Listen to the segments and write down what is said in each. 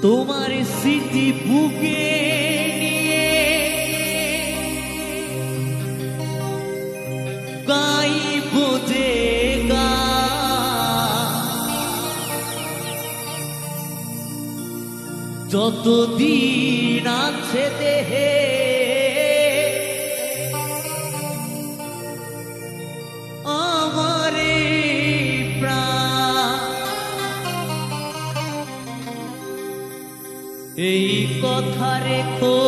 তোমার স্মৃতি বুকে নিয়ে গাইব যে যতদিন আছে দেহে আমারে প্রাণ, এই কথা রেখো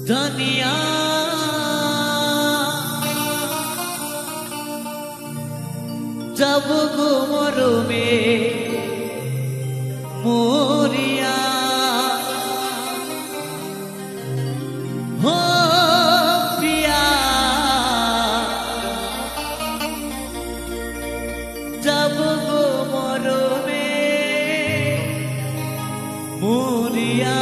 জানিয়া যাব গো মরমে মরিয়া। হো প্রিয়া যাব গো মরমে মরিয়া।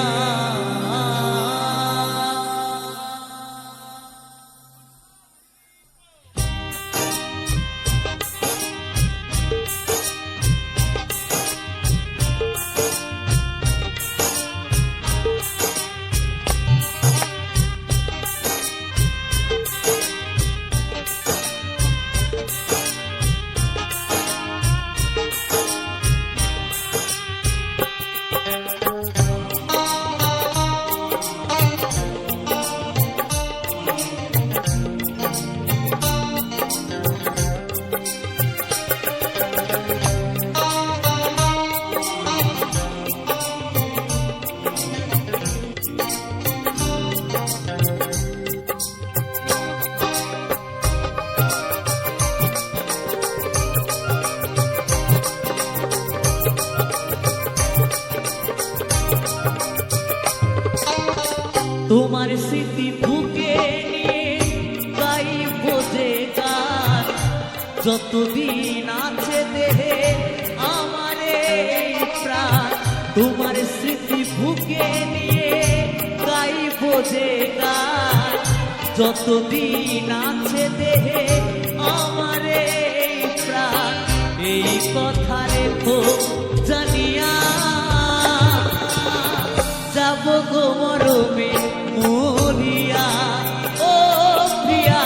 তোমার স্মৃতি বুকে নিয়ে গাইব যে গান, যতদিন আছে দেহে আমার এই প্রাণ। তোমার স্মৃতি বুকে নিয়ে গাইব যে গান, যতদিন আছে দেহে আমার এই প্রাণ। এই কথা রেখো জানিয়া যাব গো মরমে মরিয়া। ও প্রিয়া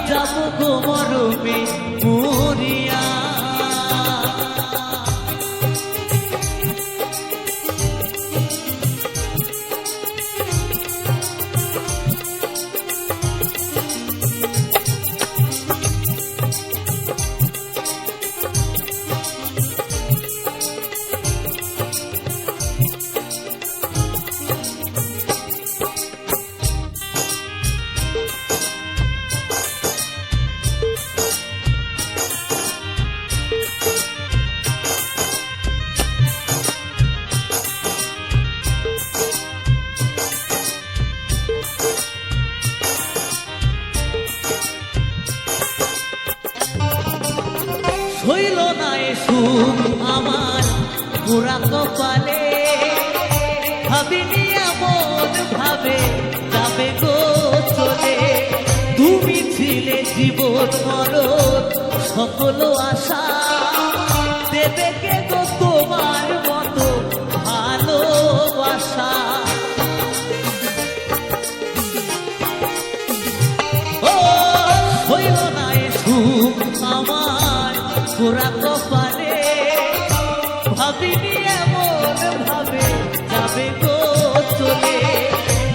যাব গো মরমে মরিয়া। হইল না এ সুখ আমার পুরা কপালে, ভাবিনি এমন ভাবে যাবে গো চলে। তুমি ছিলে জীবন মরণ সকল আশা, দেবে কে গো তোমার মতো ভালোবাসা। ও হইল না এ সুখ আমার পুরা কপালে, ভাবিনি এমন ভাবে যাবে গো চলে।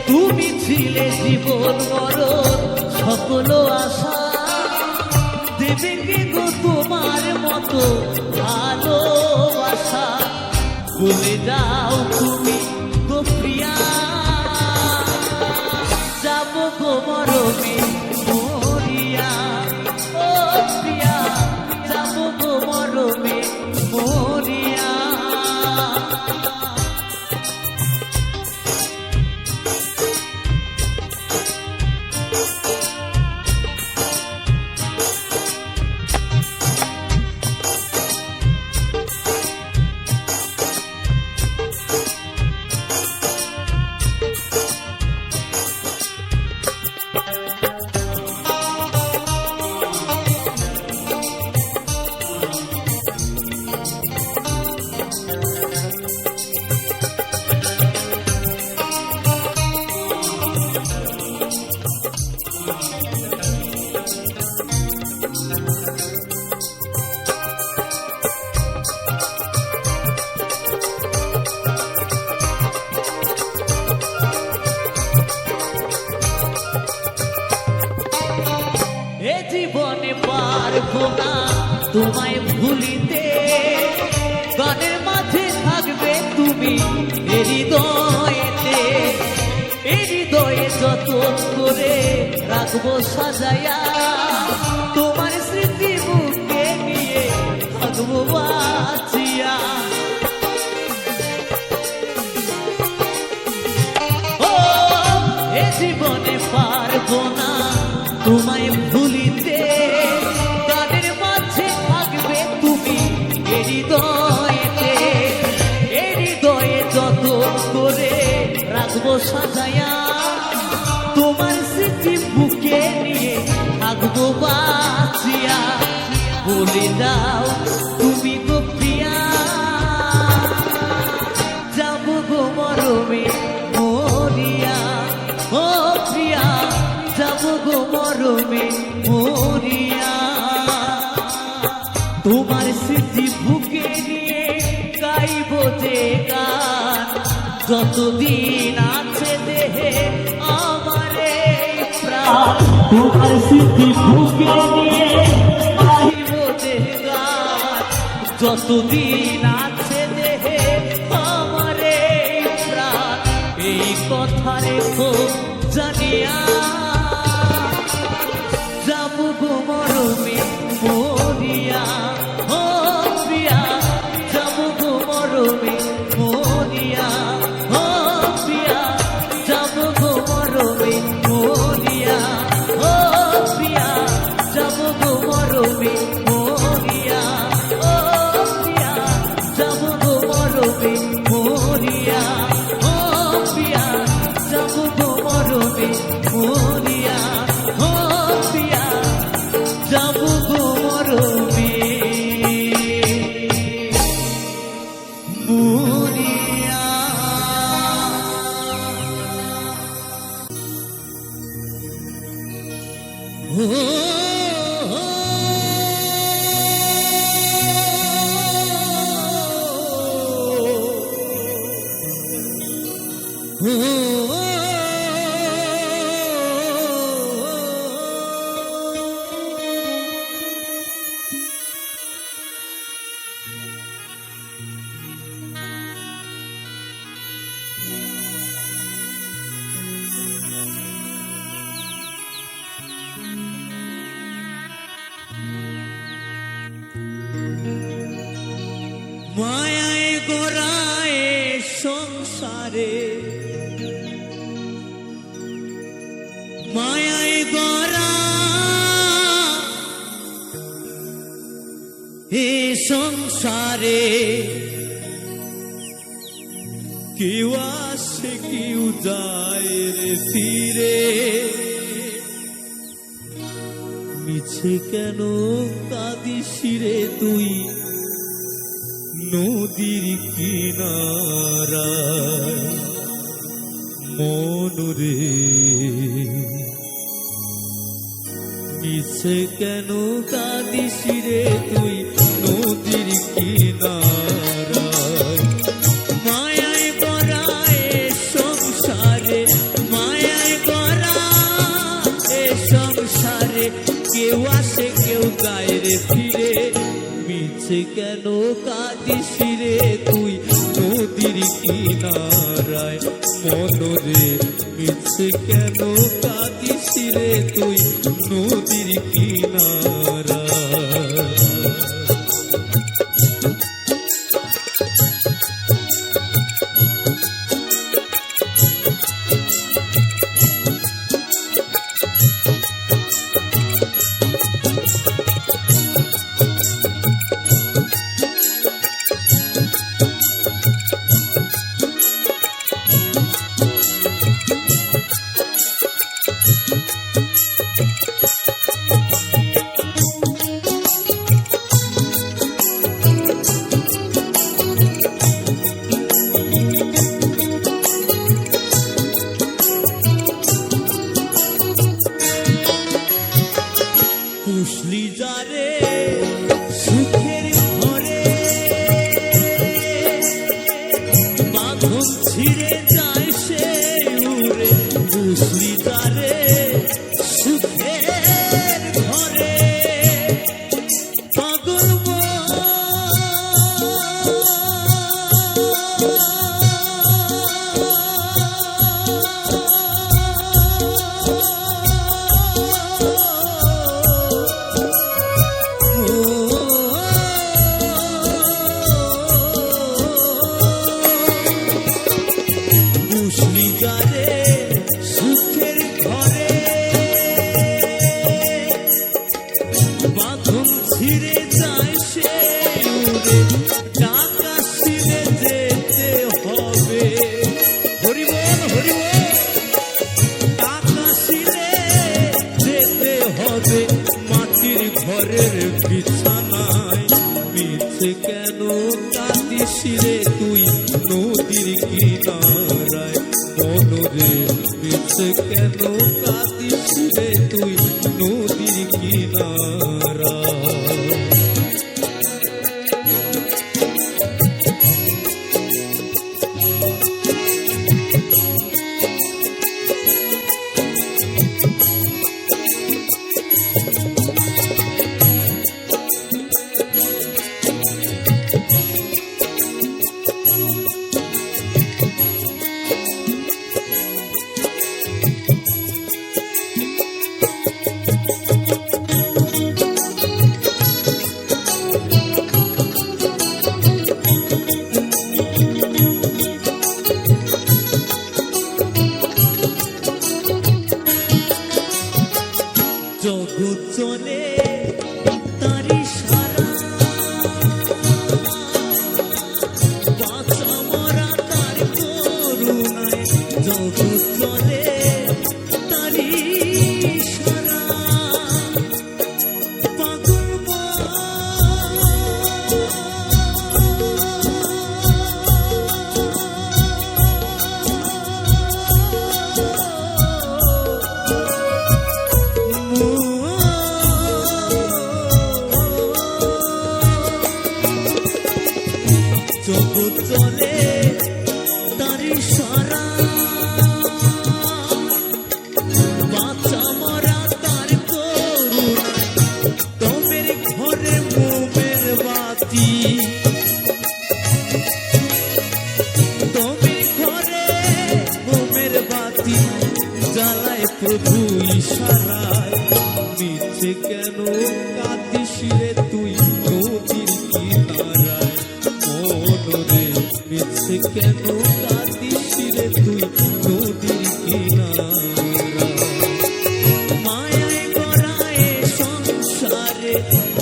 তুমি ছিলে জীবন মরণ সকল আশা, দেবে কে গো তোমার মতো ভালোবাসা। বলে যাও তুমি গো প্রিয়া যাব গো মরমে মরিয়া। ও প্রিয়া যাব গো মরমে মরিয়া। করে রাখবো সাজায়া, তোমার স্মৃতি বুকে নিয়ে থাকবো বাঁচিয়া। ও এ জীবনে পারবো না তোমায় ভুলিতে, গানের মাঝে থাকবে তুমি এ হৃদয়েতে, এ হৃদয়ে যত করে রাখবো সাজায়া, তোমার স্মৃতি বুকে নিয়ে থাকবো বাঁচিয়া। বলে দাও তুমি গো প্রিয়া, যাবো গো মরমে মরিয়া। ও প্রিয়া, যাবো গো মরমে মরিয়া। তোমার স্মৃতি বুকে নিয়ে গাইবো যে গান, যতদিন আছে দেহে আমার এই প্রাণ। তোমার স্মৃতি বুকে নিয়ে গাইবো যে গান, যতদিন আছে দেহে আমার এই প্রাণ। এই কথা রেখো জানিয়া, যাবো গো মরমে মরিয়া। ও প্রিয়া, যাবো গো মরমে মরিয়া। ও প্রিয়া, যাবো গো মরমে মরিয়া। ও প্রিয়া, যাবো গো মরমে মরিয়া। ও প্রিয়া, যাবো গো মরমে মরিয়া। ও প্রিয়া, যাবো গো মরমে মরিয়া। ও প্রিয়া, যাবো গো মরমে মরিয়া। মায়ায় গোড়ায় সংসারে, মায়ায় গোড়া এ সংসারে, কেউ আসে কেউ যায় রে ফিরে। মিছে কেন কাঁদিস রে তুই নদীর কিনারায় মন রে? মিছে কেন কাঁদিস রে তুই নদীর কিনারায়? মায়ায় গড়া এ সংসারে, মায়ায় গড়া এ সংসারে, কেউ আসে কেউ যায় রে ফিরে। মিছে কেন কাঁদিস রে তুই নদীর কিনারায় মন রে? মিছে কেন কাঁদিস রে তুই নদীর কিনারায়? ঢাকা ছিঁড়ে যেতে হবে। হরি বল হরি বল। ঢাকা ছিঁড়ে যেতে হবে মাটির ঘরের বিছানায়। মিছে কেন কাঁদিস রে তুই নদীর কিনারায়। মনরে মিছে কেন কাঁদিস রে তুই নদীর কিনারায়। জগৎ চলে তারি সারা, বাঁচা মরা তার করুণায়। জগৎ চলে তারি সারা, পাগল জগৎ চলে তারি সারা, বাঁচা মরা তার করুণায়। তোমের ঘরে মোমের বাতি, তোমের ঘরে মোমের বাতি জ্বালায় প্রভু ইশারায়। মিছে কেন কাঁদিস রে তুই নদীর কিনারায়। মনরে মিছে কেন কাঁদিস রে তুই নদীর কিনারায়। মায়ায় গড়া এ সংসারে,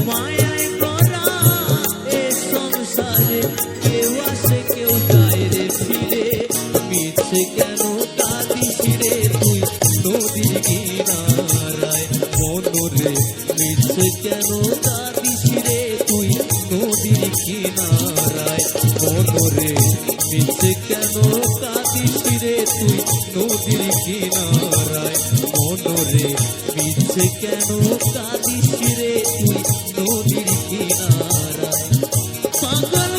মায়ায় গড়া এ সংসারে, কেউ আসে কেউ যায় রে ফিরে। মিছে কেন কাঁদিস রে তুই নদীর কিনারায়। মনরে মিছে কেন কাঁদিস রে তুই নদীর কিনারায়। মনরে মিছে কেন কাঁদিস রে তুই নদীর কিনারায়। মনরে মিছে কেন কাঁদিস রে তুই নদীর কিনারায়। পাগল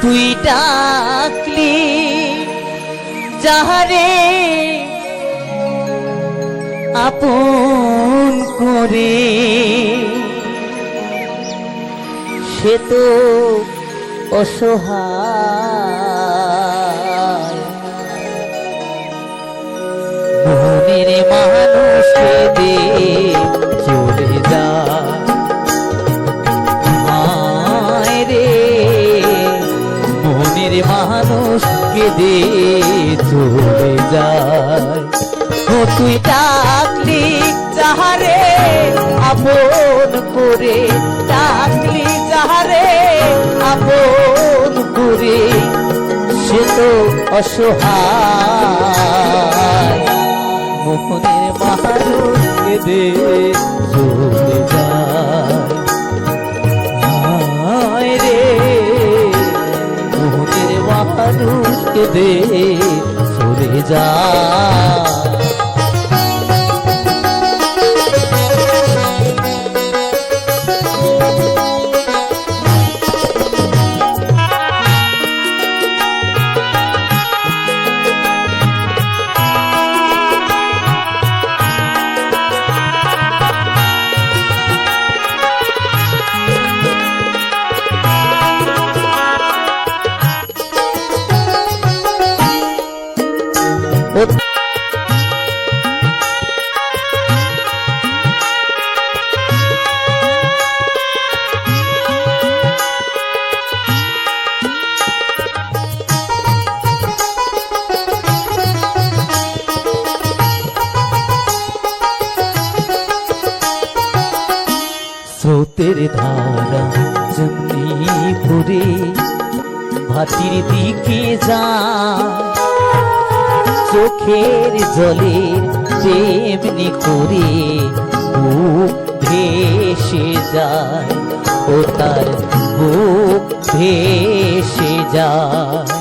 তুই ডাকলি যাহারে আপন করে, সে তো অসহায়। মনের মানুষকে দে চলে যায় রে, মনের মানুষকে দে চলে যায়। ও তুই ডাকলি যাহারে আপন করে, ডাকলি যাহারে আপন করে, সে তো অসহায়। মনের মানুষকে দে চলে যায় রে, মনের মানুষকে দে চলে যায়। স্রোতের ধারা যেমনি ঘুরে ভাটির দিকে যায়, চোখের জলে তেমনি করে বুক ভেসে যায়, ও তার বুক ভেসে যায়।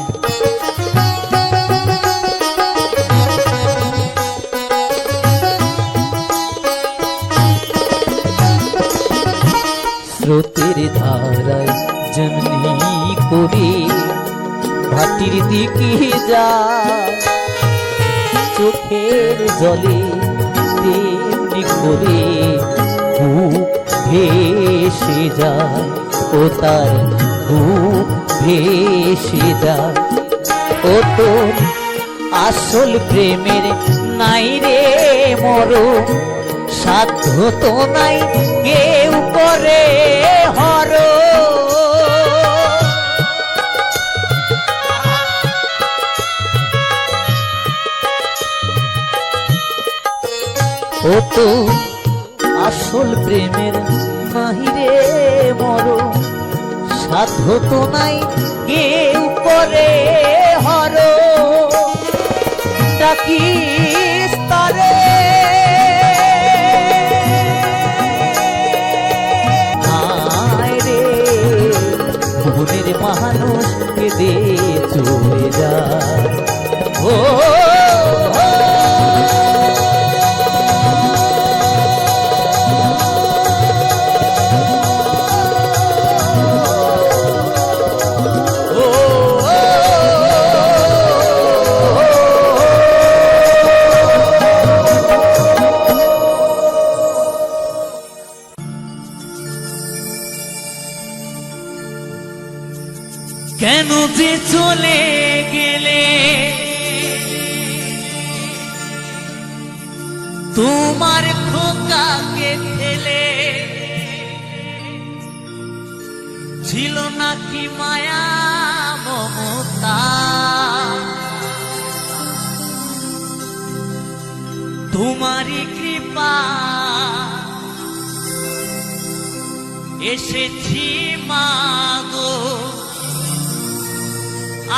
স্রোতের ধারায় যেমনি করে ভাটির দিকে যায়, চোখের জলে তেমনি করে বুক ভেসে যায়, ও তার বুক ভেসে যায়। ও তোর আসল প্রেমের নাই রে মরণ, সাধ্য তো নাই কেউ করে হর। ও তো আসল প্রেমের নাহি রে মরণ, সাধ্য তো নাই কেউ করে হর। ডাকিস তারে মনের মানুষ কেঁদে চলে যায়। ও কেন যে চলে গেলে তোমার খোকাকে ফেলে, ছিল নাকি মায়া মমতা, তোমারই কৃপা এসেছি মাগো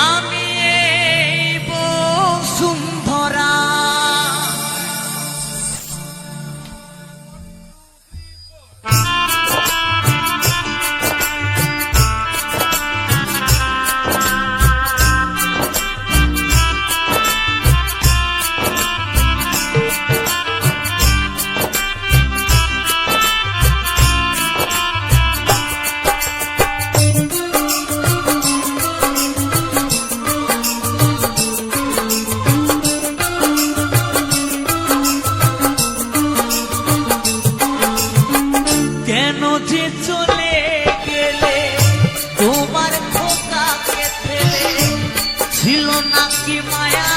আমি এই বসুন্ধরা। কেন যে চলে গেলে তোমার খোকাকে ফেলে, ছিল নাকি মায়া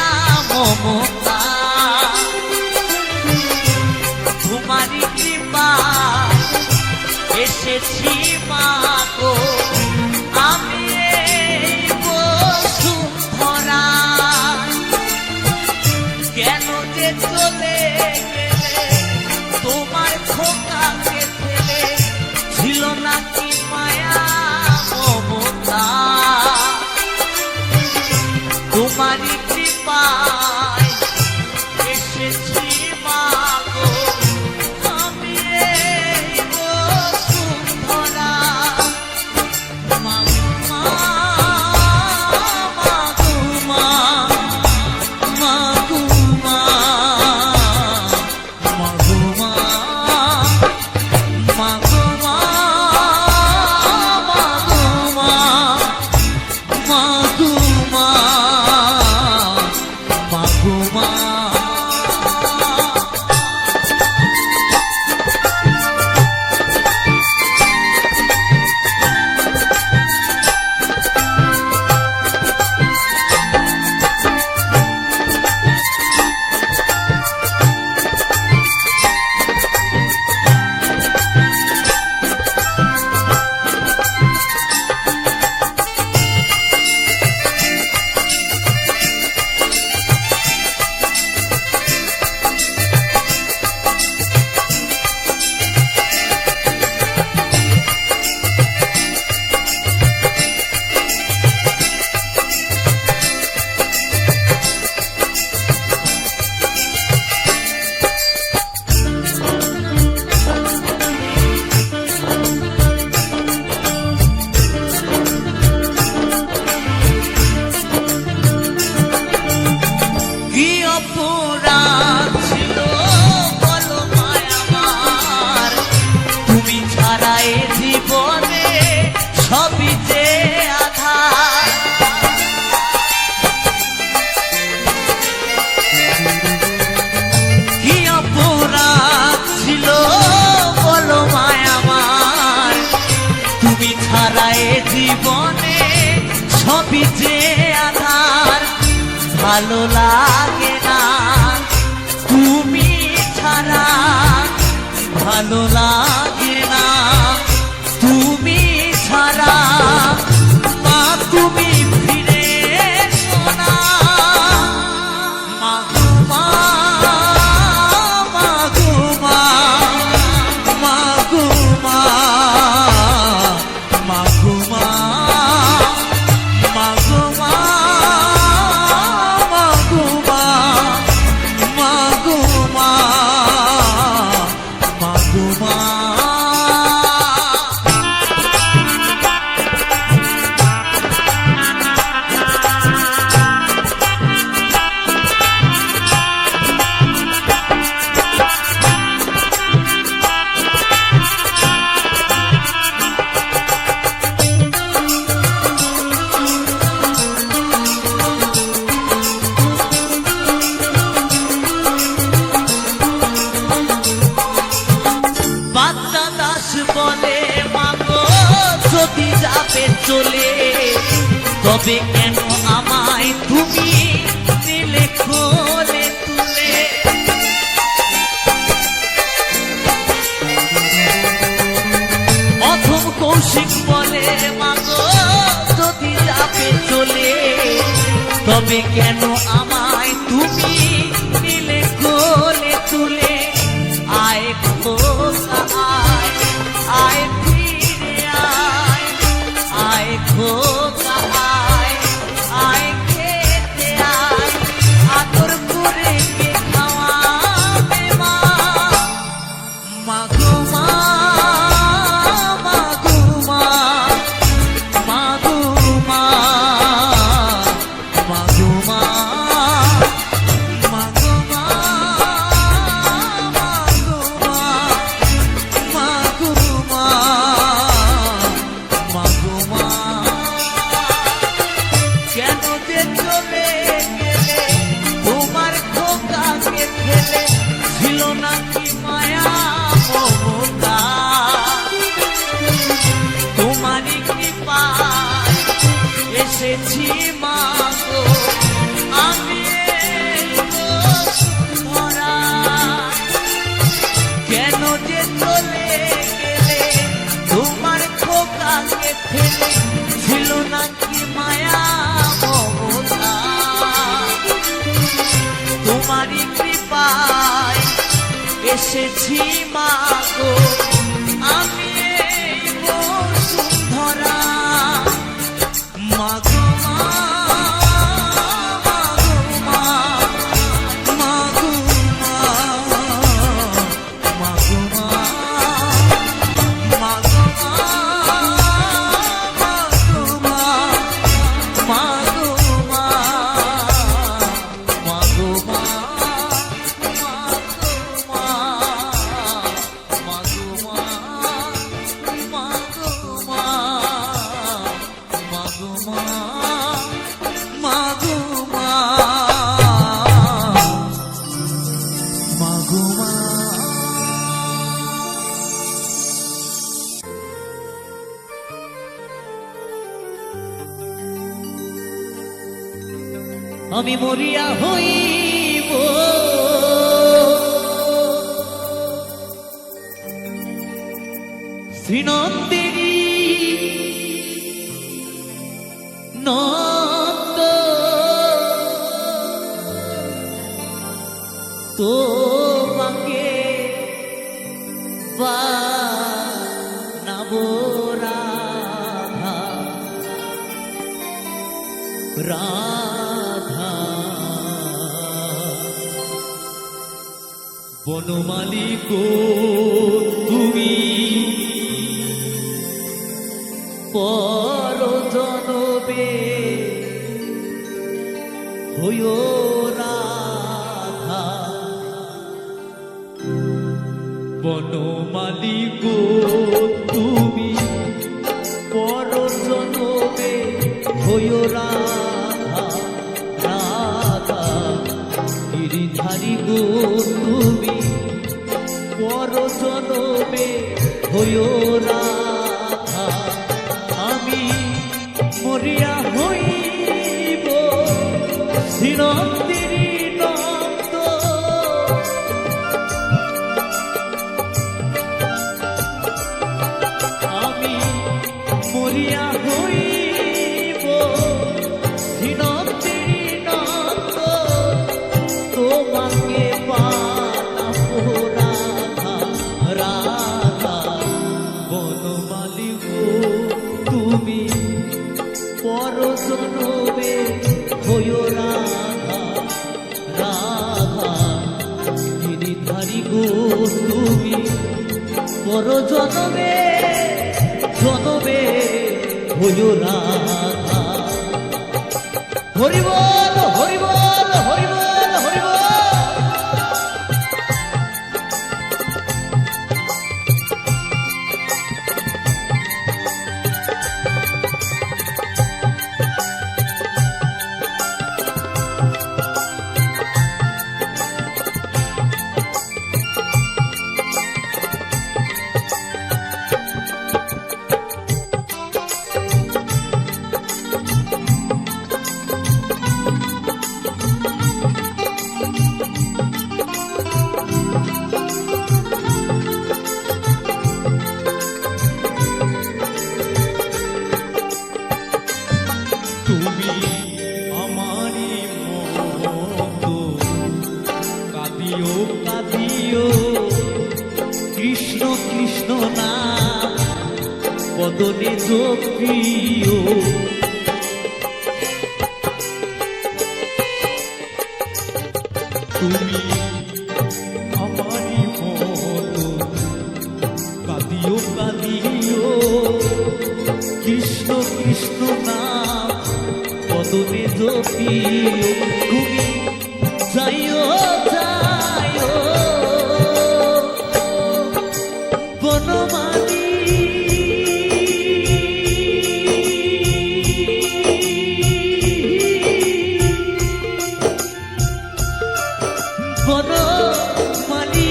মমতা, তোমারই কৃপা এসেছি মাগো আমি এই বসুন্ধরা। কেন যে চলে গেলে তোমার খোকাকে ফেলে, ছিল নাকি মায়া মমতা, তোমারই কৃপায় এসেছি মাগো আমি এই বসুন্ধরা। মাগো মা, অপরাধ ছিল বলো মায় আমার, তুমি ছাড়া এ জীবনে সবই যে আধার। কি অপরাধ ছিল বলো মায় আমার, তুমি ছাড়া এ জীবনে সবই যে আধার। ভালো লাগে না তুমি ছাড়া, ভালো লাগে না তুমি ছাড়া। মা তুমি ফিরে এসো না, মা গো মা, মা গো মা, মা গো মা, মা গো মা, মা গো মা, মা গো মা, মা গো মা, মা গো মা। বাদশা দাস বলে মাগো যদি যাবে চলে, তবে কেন আমায় তুমি দিলে কোলে তুলে। অথম কৌশিক বলে মাগো যদি যাবে চলে, তবে কেন আমায় তুমি দিলে কোলে তুলে। আয় খোকা আয়, আয় ফিরে আয়, আয় খোকা আয়, আয় খেতে আয়, আদর করে কে খাওয়াবে মা। মা গো মা, মা গো মা, মা গো মা, মা গো মা, মা গো মা, মা গো মা, মা গো মা, মা গো মা। কেন যে চলে গেলে তোমার খোকাকে ফেলে, ছিল নাকি মায়া মমতা, তোমারই কৃপায় এসেছি মা গো আমি এই বসুন্ধরা। কেন যে চলে গেলে তোমার খোকাকে ফেলে, ছিল নাকি মায়া মমতা, তোমারই কৃপায় এসেছি মা গো আমি এই বসুন্ধরা। মা গো মা, মা গো মা, মা গো মা, মা গো মা, মা গো মা, মা গো মা, মা গো মা, মা গো মা, আমি মরিয়া হইব শ্রীনন্দিনী নন্দ তোমাকে বানাবো রাধা রাধা বনমালী গো তুমি পরজনবে হইও রাধা বনমালী গো তুমি পর জনমে হইও রাধা রাধা গিরিধারী গো তুমি পর জনমে হইও রাধা আমি মরিয়া হইব শ্রীনন্দিনী নন্দ আমি মরিয়া হইব শ্রীনন্দিনী নন্দ তোমাকে পালাবো রাধা রাধা বনমালী গো তুমি পর জনমে হইও রাধা রাধা গিরিধারী গো তুমি পর জনমে জনমে হইও রাধা হরি বল হরি বল হরি বল হরি বল তুমি আমারি মতো কাঁদিও কাঁদিও কৃষ্ণ কৃষ্ণ নাম বদনে জপিও তুমি আমারি মতো কাঁদিও কাঁদিও কৃষ্ণ কৃষ্ণ নাম বদনে জপিও তুমি যাইও যাইও বনমালী বনমালী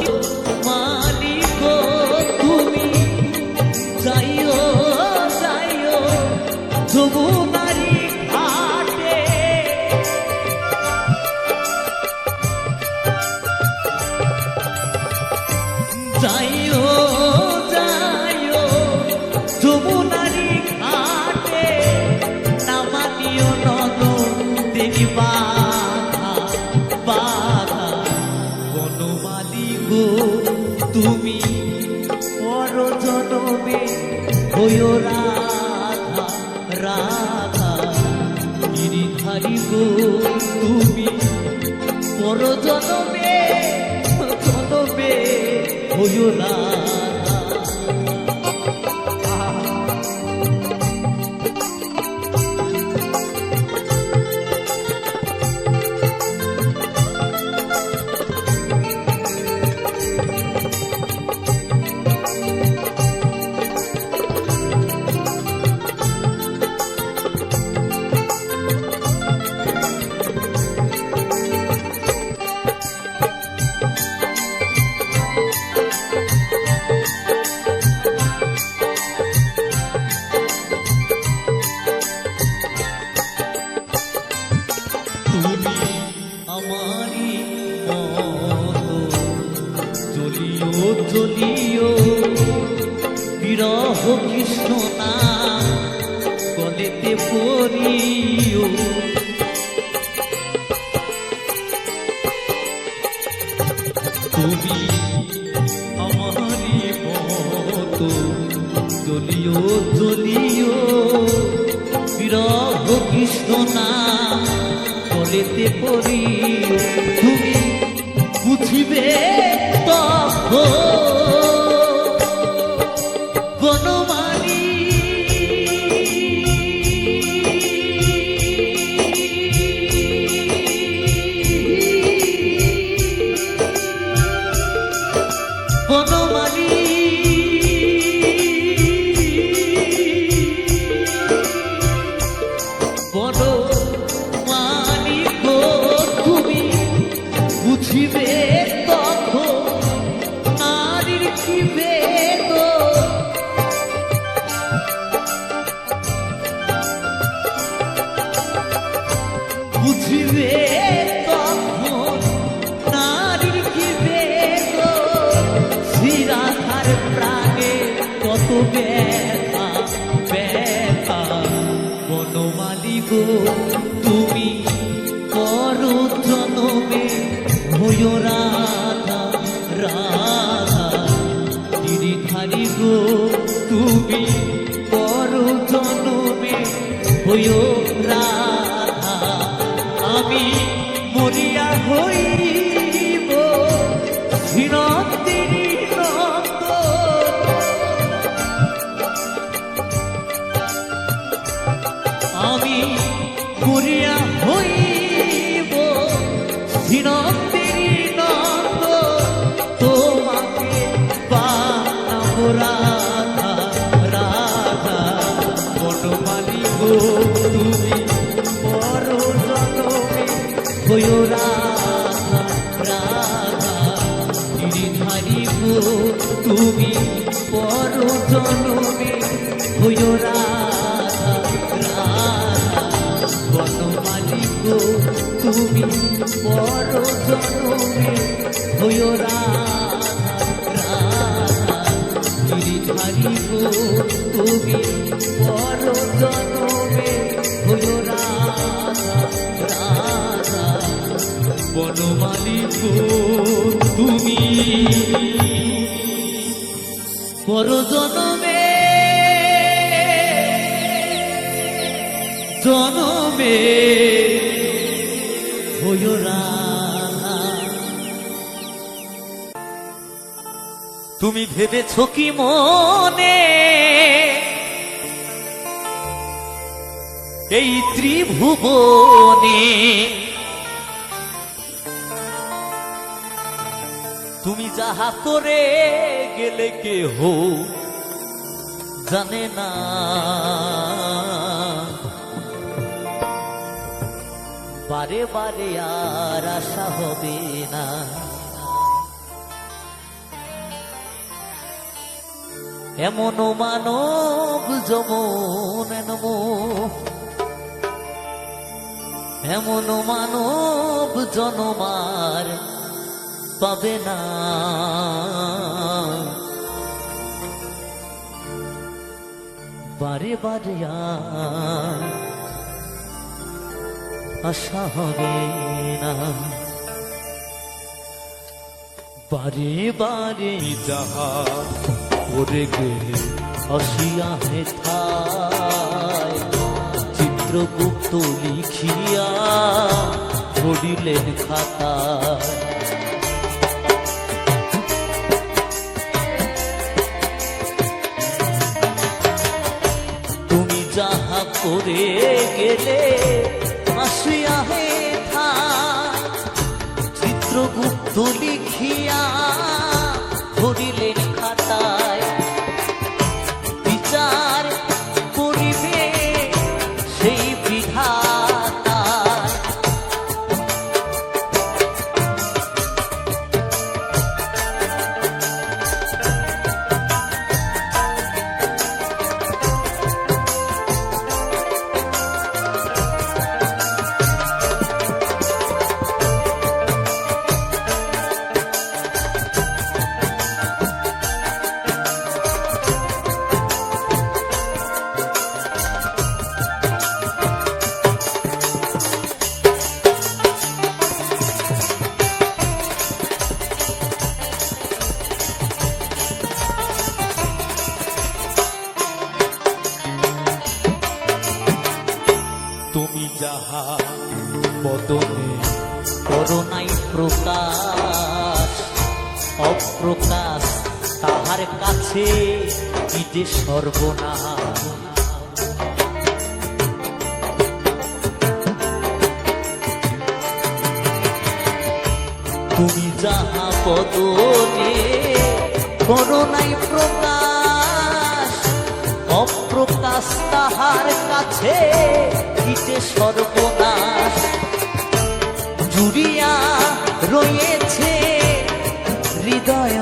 বনমালী গো তুমি যাইও যাইও যমুনারি ঘাটে যাইও যাইও যমুনারি ঘাটে নামানিও নদ দেবী বাধা বাধা বনমালী গো তুমি পর জনমে হইও রাধা রাধা গিরিধারী গো তুমি পর জনমে জনমে হইও রাধা তুমি আমারি মতো জ্বলিও জ্বলিও বিরহ কৃষ্ণ নাম গলেতে পড়িও তুমি আমারি মতো জ্বলিও জ্বলিও বিরহ কৃষ্ণ নাম গলেতে পড়িও তুমি বুঝিবে বনমালী বুঝবে তখন নারীর কি বেদন, শ্রীরাধার প্রাণে কত ব্যথা ব্যথা। বনমালী গো তুমি করো জনমে হইও রাধা রাধা। গিরিধারী গো তুমি করো জনমে হইও রাধা। আমি মরিয়া হইব ধীরন্তিরি নন্দন, আমি মরিয়া হইব ধীরন্তিরি নন্দন। তোমাকে বানাবো রাধা রাধা। বনমালী গো তুমি পর জনমে হইও রাধা রাধা। গিরিধারী গো তুমি পর জনমে হইও রাধা রাধা। বনমালী গো তুমি পর জনমে হইও রাধা রাধা। গিরিধারী গো তুমি পর জনমে হইও রাধা রাধা। বনমালী গো তুমি পর জনমে জনমে হইও রাধা। তুমি ভেবেছ কি মনে এই ত্রিভুবনে তুমি যাহা করে গেলে কেহ জানে না। বারে বারে আর আশা হবে না। এমন মানব যমন এমন মানব জনমার পাবে না। বারে বারে আর আশা হবে না। বারে বারে যাহা করে গেলে আসিয়া হেথায় চিত্রগুপ্ত লিখিয়া ধরিলেন খাতায়। তুমি যাহা করে গেলে আসিয়া হেথায় চিত্রগুপ্ত লিখিয়া ধরিলেন খাতায়। বিচার করিবে সেই বিধাতা। তুমি যাহা বদনে করোনাই প্রকাশ, অপ্রকাশ তাহার কাছে কি যে সর্বনাশ। তুমি যাহা বদনে করোনাই প্রকাশ, অপ্রকাশ তাহার কাছে কি যে সর্বনাশ। জুড়িয়া রয়েছে হৃদয়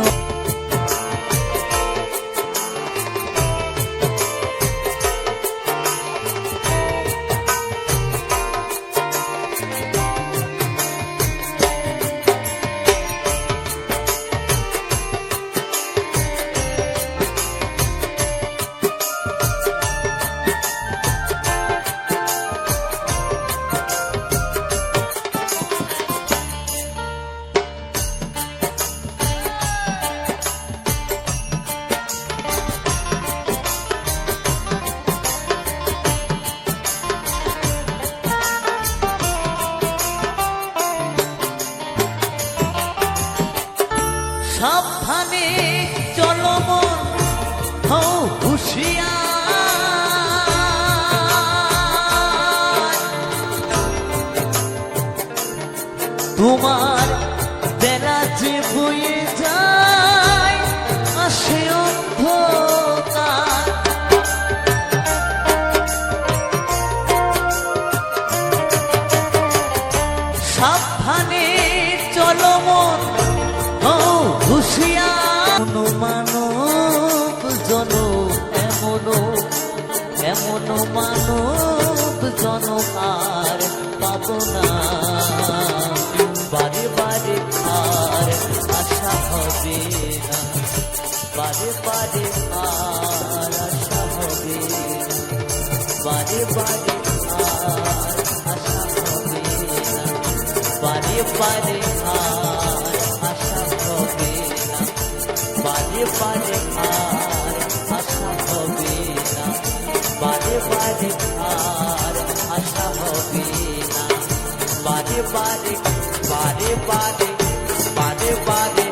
জনম আর পাবো না, বারে বারে আর আশা হবে না, বারে বারে আর আশা হবে না, বারে বারে আর আশা হবে না, বারে বারে আর আশা হবে না, বারে বারে আর আশা হবে না, বারে বারে আর আশা হবে না, বারে বারে বারে বারে বারে বারে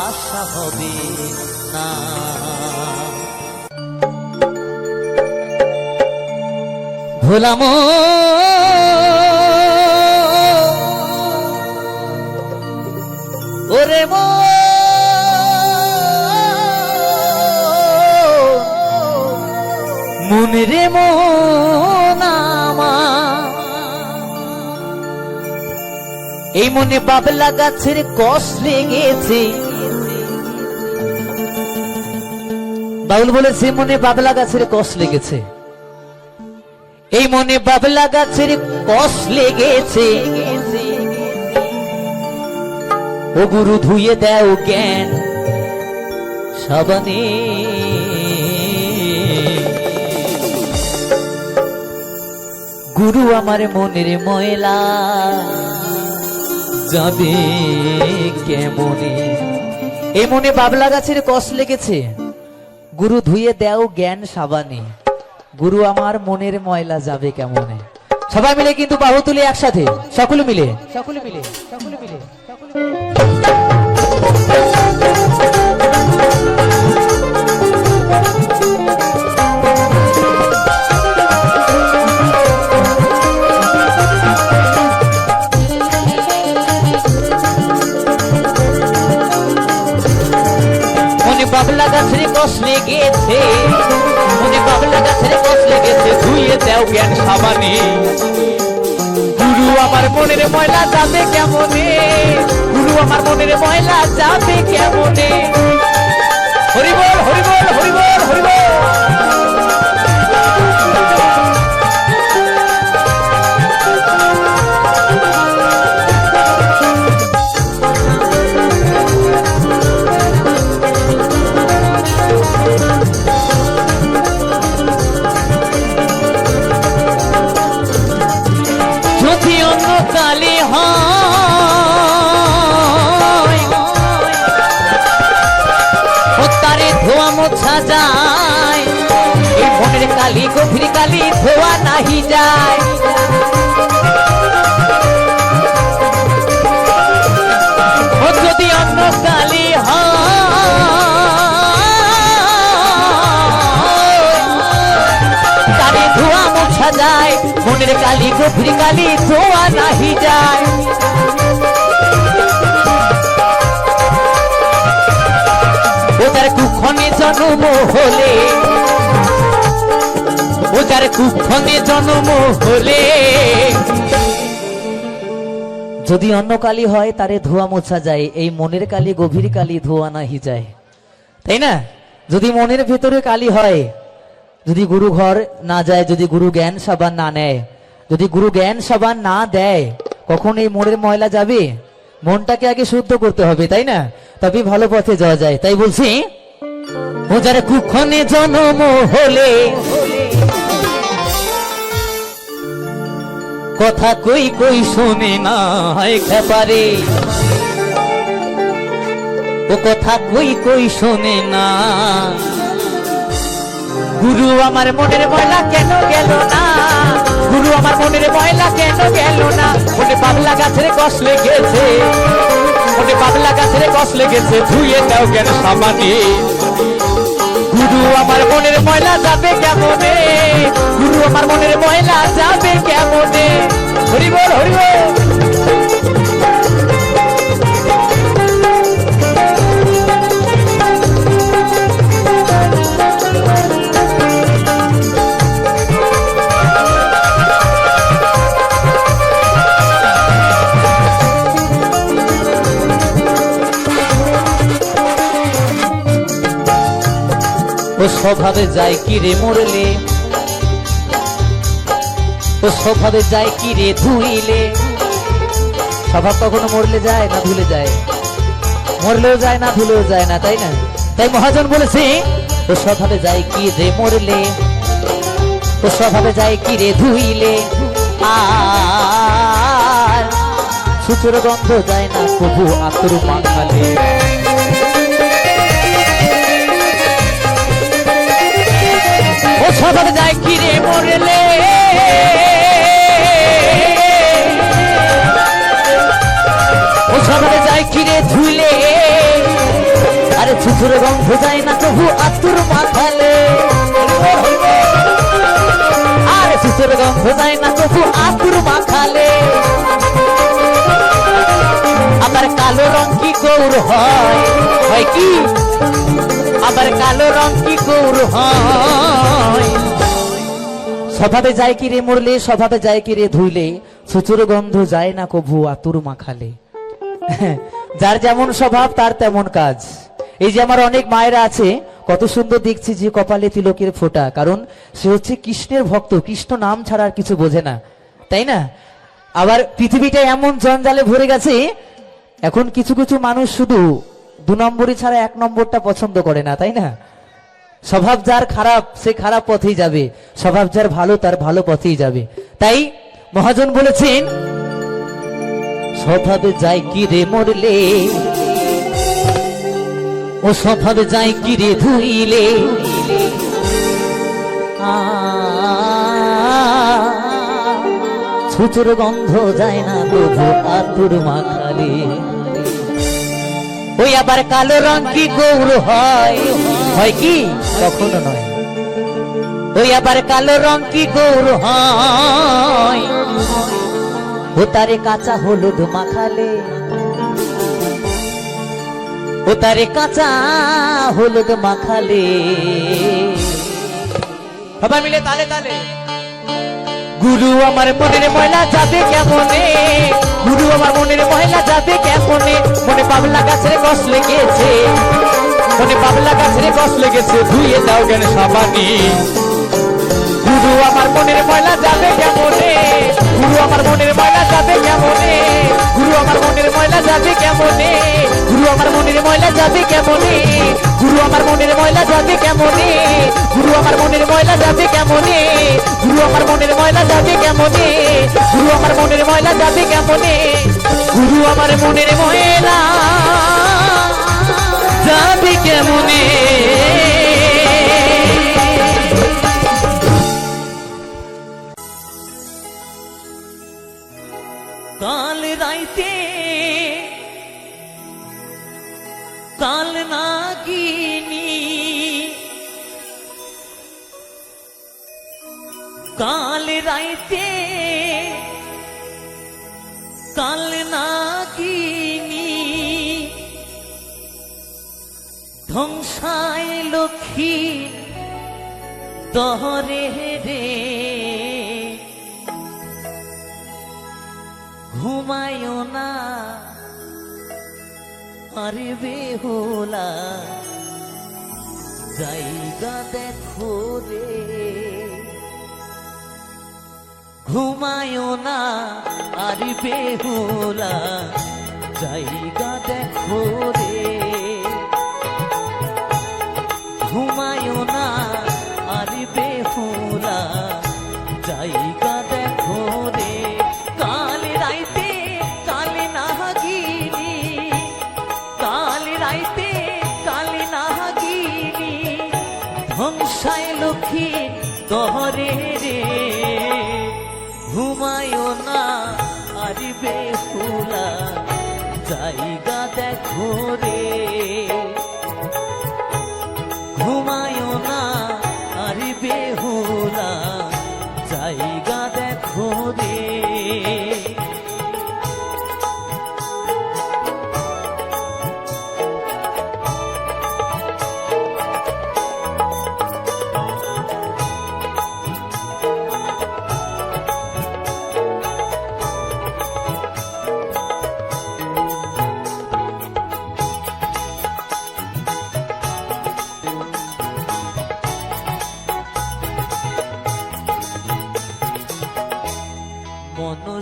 আশা হবে না। ভোলাম ওরে মনে রে মন আমার, এই মনে বাবলা গাছের কষ লেগেছে। বাউল বলেছে মনে বাবলা গাছের কষ লেগেছে, এই মনে বাবলা গাছের কষ লেগেছে। ও গুরু ধুয়ে দেও জ্ঞান সাবানে, গুরু আমার মনের ময়লা যাবে কেমনে। এই মনে বাবলা গাছের কষ লেগেছে, গুরু ধুয়ে দেও জ্ঞান সাবানে, গুরু আমার মনের ময়লা যাবে কেমনে। সবাই মিলে কিন্তু বাহু তুলে একসাথে, সকলে মিলে সকলে মিলে সকলে মিলে সকলে বাবলা গাছের কষ লেগেছে, মনে বাবলা গাছের কষ লেগেছে, ধুয়ে দেও জ্ঞান সাবানে, গুরু আমার মনের ময়লা যাবে কেমনে, গুরু আমার মনের ময়লা যাবে কেমনে। হরি বল হরি বল হরি বল হরি বল। কালি হয় তারে ধোয়া মোছা যায়, এই মনের কালি গভীর কালি ধোয়া নাহি যায়। ও যদি অন্য কালি হয় তারে ধোয়া মোছা যায়, মনের কালি গভীর কালি ধোয়া নাহি যায়। ও যার কুক্ষণে জন্ম হলে, ও যার কুক্ষণে জন্ম হলে, যদি অন্য কালি হয় তারে ধোয়া মোছা যায়, এই মনের কালি গভীর কালি ধোয়া নাহি যায়, তাই না? যদি মনের ভেতরে কালি হয়, যদি গুরু ঘর না যায়, যদি গুরু জ্ঞান সাবান না নেয়, যদি গুরু জ্ঞান সাবান না দেয়, কখন এই মনের ময়লা যাবে? মনটাকে আগে শুদ্ধ করতে হবে, তাই না? তবে ভালো পথে যাওয়া যায়। তাই বলছি ও যার কুক্ষণে জন্ম হলে, কথা কই কই শোনে না একেবারে, ও কথা কই কই শোনে না, গুরু আমার মনের ময়লা কেন গেল না, গুরু আমার মনের ময়লা কেন গেল না। মনে বাবলা গাছের কষ লেগেছে, মনে বাবলা গাছের কষ লেগেছে, ধুয়ে দাও জ্ঞান সাবানে, গুরু আমার মনের ময়লা যাবে কেমনে, গুরু আমার মনের ময়লা যাবে কেমনে। হরি বল হরি বল। ও স্বভাবে যাই কি রে মরলে, ও স্বভাবে যায় কি রে ধুইলে, স্বভাব কখনো মরলে যায় না ধুলে যায়, মরলেও যায় না ধুলেও যায় না, তাই না? তাই মহাজন বলেছে ও স্বভাবে যায় কি রে মরলে, ও স্বভাবে যায় কি রে ধুইলে, আর সুচুর গন্ধ যায় না প্রভু আতর মাখালে। ও স্বভাবে যায় কি রে মরলে, ও স্বভাবে যায় কি রে ধুইলে, আরে সুচুর গন্ধ যায় না প্রভু আতর মাখালে, আরে সুচুর গন্ধ যায় না প্রভু আতর মাখালে। আবার কালো রং কি গৌর হয়, হয় কি? আবার কালো রং কি গৌর হয়? স্বভাবে যায় কি রে মরলে, স্বভাবে যায় কি রে ধুইলে, সুচুর গন্ধ যায় না কভু আতুর মাখালে। যার যেমন স্বভাব তার তেমন কাজ। এই যে আমার অনেক মায়েরা আছে, কত সুন্দর দেখছি যে কপালে তিলকের ফোঁটা, কারণ সে হচ্ছে কৃষ্ণের ভক্ত, কৃষ্ণ নাম ছাড়া আর কিছু বোঝে না, তাই না? আবার পৃথিবীটা এমন জঞ্জালে ভরে গেছে, এখন কিছু কিছু মানুষ শুধু 2 নম্বরই ছাড়া 1 নম্বরটা পছন্দ করে না, তাই না? স্বভাব যার খারাপ সে খারাপ পথেই যাবে, স্বভাব যার ভালো তার ভালো পথেই যাবে। তাই মহাজন বলেছেন স্বভাবে যায় কি রে মরলে, ও স্বভাবে যায় কি রে ধুইলে, ছুচুর গন্ধ যায় না প্রভু আতুর মাখালে। ওই আবার কালো রং কি গৌর হয়, হয় কি? কখনো নয়। ওই আবার কালো রং কি গৌর হয়, ও তারে কাঁচা হলুদ মাখালে, ও তারে কাঁচা হলুদ মাখালে। সবাই মিলে তালে তালে। গুরু আমার মনের ময়লা যাবে কেমনে, গুরু আমার মনের ময়লা যাবে কেমনে, মনে পাবলা গাছের গস লেগেছে, মনে পাবলা গাছের গস লেগেছে, ধুয়ে দাও জ্ঞান সাবানি। গুরু আমার মনের ময়লা যাবে কেমনে, গুরু আমার মনের ময়লা যাবে কেমনে, গুরু আমার মনের ময়লা যাবে কেমনে, গুরু আমার মনের ময়লা যাবে কেমনে, গুরু আমার মনের ময়লা যাবে কেমনে, গুরু আমার মনের ময়লা যাবে কেমনে, গুরু আমার মনের ময়লা যাবে কেমনে, গুরু আমার মনের ময়লা যাবে কেমনে, গুরু আমার মনের ময়লা যাবে কেমনে। কাল রাইতে কাল নাগিনী, কাল রাইতে কাল নাগিনী, ধ্বংসায় লক্ষ্মী দহরে রে, ঘুমায়ও না আরে বেহুলা, জায়গা দেখো রে, ঘুমায়ও না আরে বেহুলা, জায়গা দেখো রে, ঘুমায়ও না আরে বেহুলা, জায়গা দেখো রে। কাল রাইতে কাল নাগিনী, কাল রাইতে কাল নাগিনী, ধ্বংসায় লক্ষ্মী দহরে রে, ঘুমায়ও না আরে বেহুলা, জায়গা দেখো রে, ঘুমায়ও না আরে বেহুলা, জায়গা দেখো রে।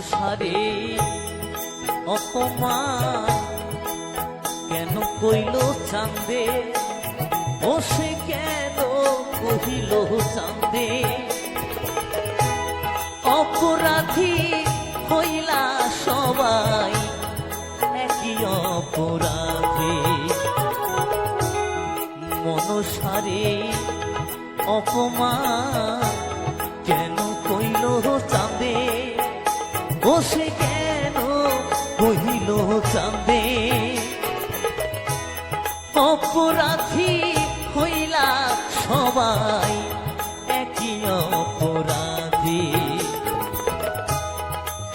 মনসারে অপমান কেন কইল চাঁদে, ও সে কেন কহিল চাঁদে, অপরাধী হইলা সবাই একই অপরাধী। মনসারে অপমান কেন কইল চাঁদে, ও সে কেন কহিল চাঁদে, অপরাধী হইলা সবাই একই অপরাধী।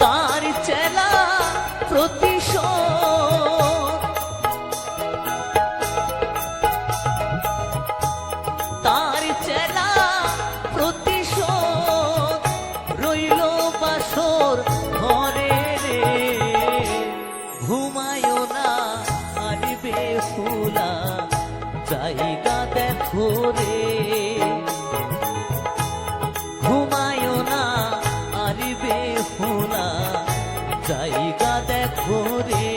তার চেলা প্রতিশোধ, তার চেলা প্রতিশোধ রইল বাসর ঘরে রে, ঘুমায়ো না আর বেহুলা জায়গা দেখো রে, ঘুমায়ো না আর বেহুলা জায়গা দেখো রে।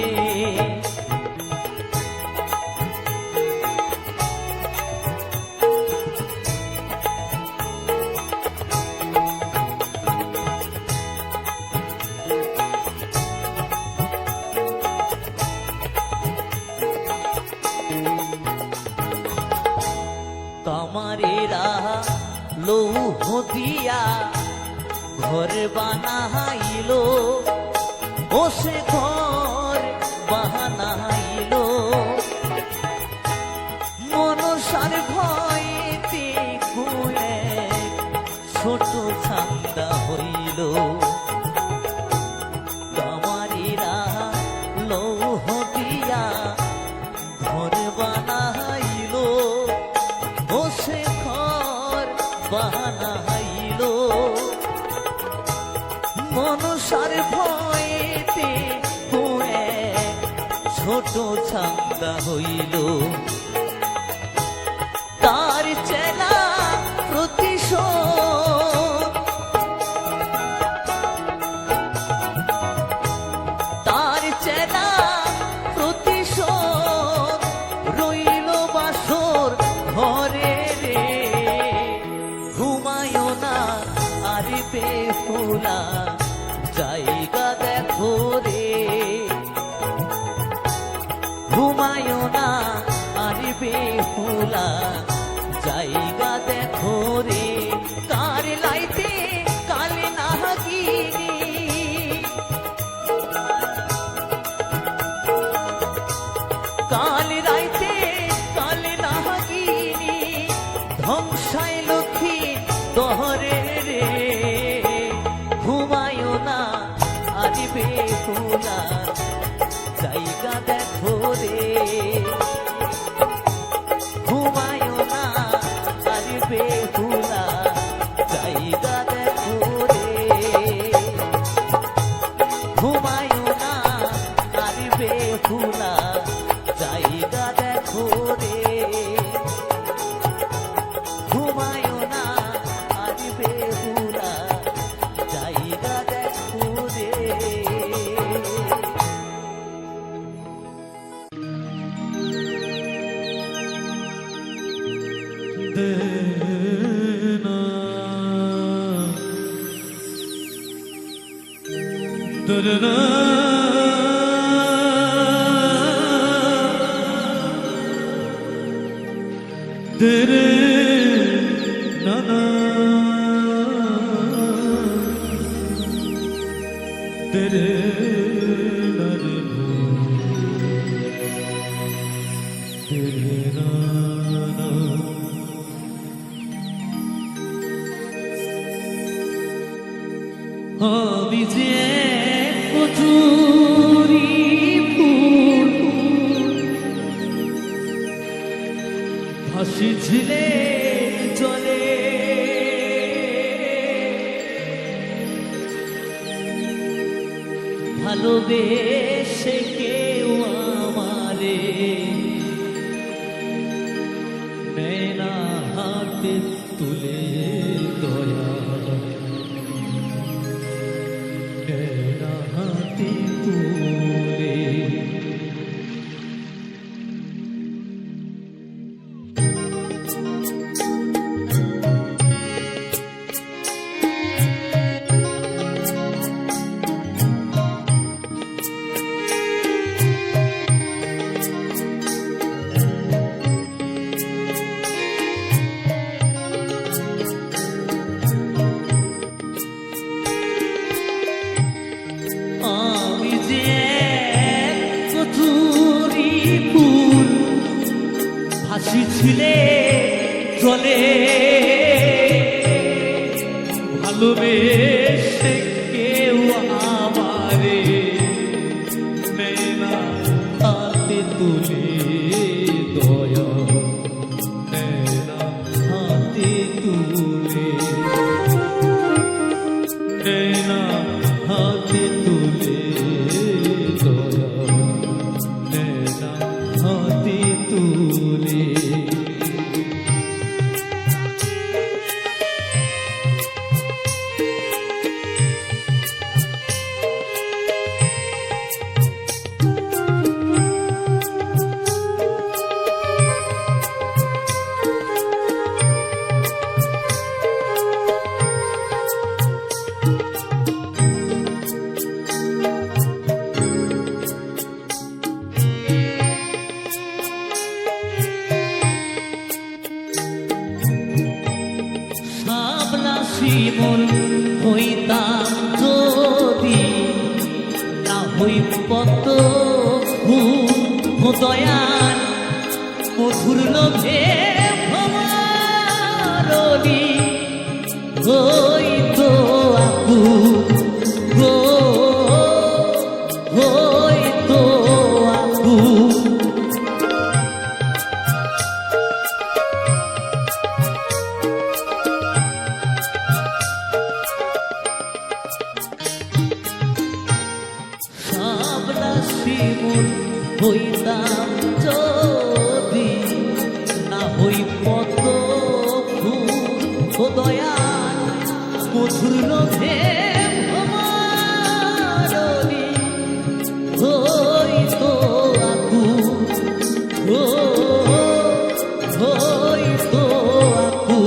কামারেরা লৌহ দিয়া ঘর বানাইল, ও সে ঘর বানাইল, মনসার ভয়েতে কুয়ে ছোট ছান্দা হইল। কামারেরা লৌহ দিয়া ঘর বানাইল, ও সে ঘর বানাইল, মনসার ভয়েতে কুয়ে ছোট ছান্দা হইল। তার চেলা প্রতিশোধ, তার চেলা প্রতিশোধ রইল বাসর ঘরে রে, ঘুমায়ো না আর বেহুলা জায়গা দেখো রে, ঘুমায়ো না আর বেহুলা জায়গা দেখো রে। কার লাইতে কালে নাগিনী, কাল রাইতে কালে নাগিনী ধ্বংসায় লক্ষ্মী দহরে রে, ঘুমায়ো না আর বেহুলা জায়গা দেখো রে, ঘুমায়ো না আর বেহুলা জায়গা দেখো রে, ঘুমায়ো না আর বেহুলা জায়গা দেখো রে, ঘুমায়ো না আর বেহুলা জায়গা দেখো রে। तेरे नाना तेरे नारे तेरे नाना আমি যে কচুরি ফুল ভাসিছিলে জলে, ভালোবেসে কেউ আমারে নেয় না হাতে তুলে দয়া, নেয় না ভালোবেসে কেউ আমারে নেয় না হাতে তুলে দয়া নেয় না হাতে তুলে নেয় না হাতে তুলে দয়া নেয় না হাতে তুলে জীবন হইতাম যদি না হই পত দয়াল মধুর লোভে ভবারণী হইতো আপু গো হইতো আপু শিমুল হইতাম যদি না হই পত দয়াল মধুর লোভে ভবারণী হইতো আপু হইতো আপু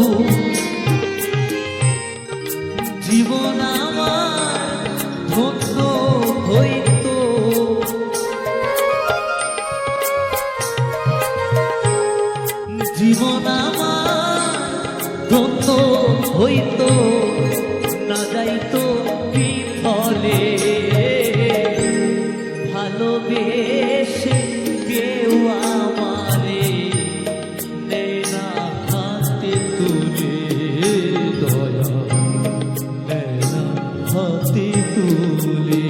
জীবন আমার ধন্য হইতো জীবন আমার ধন্য হইতো না যাইতো বিফলে ভালোবেসে কেউ আমারে নেয় না হাতে তুলে দয়া নেয় না হাতে তুলে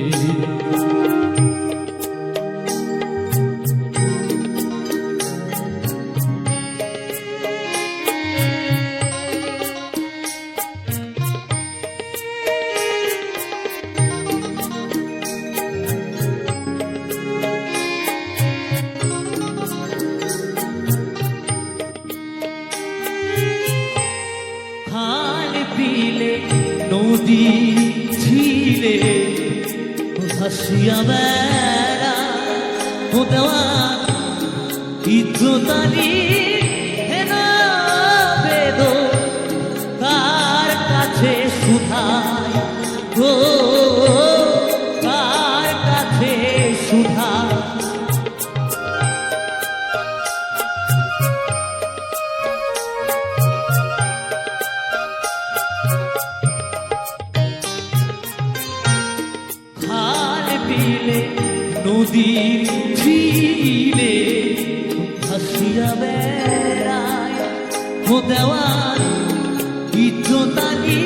নদী ঝিলে ভাসিয়া বেড়া দেওয়ান ইজ্জতালি হেনা বেদ কার কাছে সুধায় গো কার কাছে সুধায় নদীর ঝিলে ভাসিয়া বেড়ায় দেওয়ান ইজ্জতালি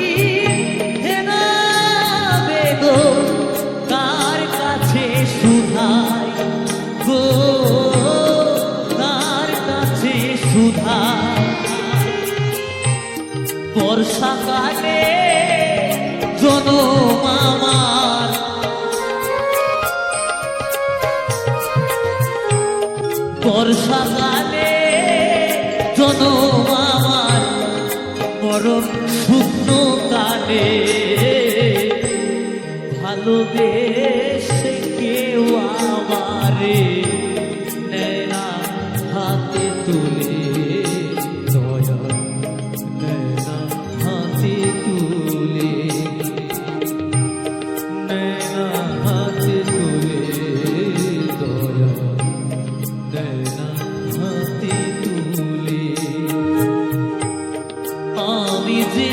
হেনা বেদ কার কাছে সুধায় গো কার কাছে সুধায় বর্ষাকালে জনম আমার বর্ষাকালে জনম আমার মরণ শুকন কালে ভালোবেসে কেউ আমারে নেয় না হাতে তুলে দয়া নেয় না হাতে তুলে নেয় না হাতে তুলে দয়া আমি যে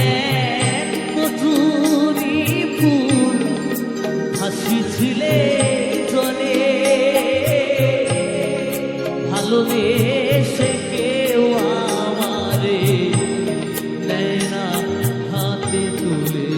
কচুরি ফুল হাসি ছিলে চলে ভালোবেসে কেউ আমারে নেয় না হাতে তুলে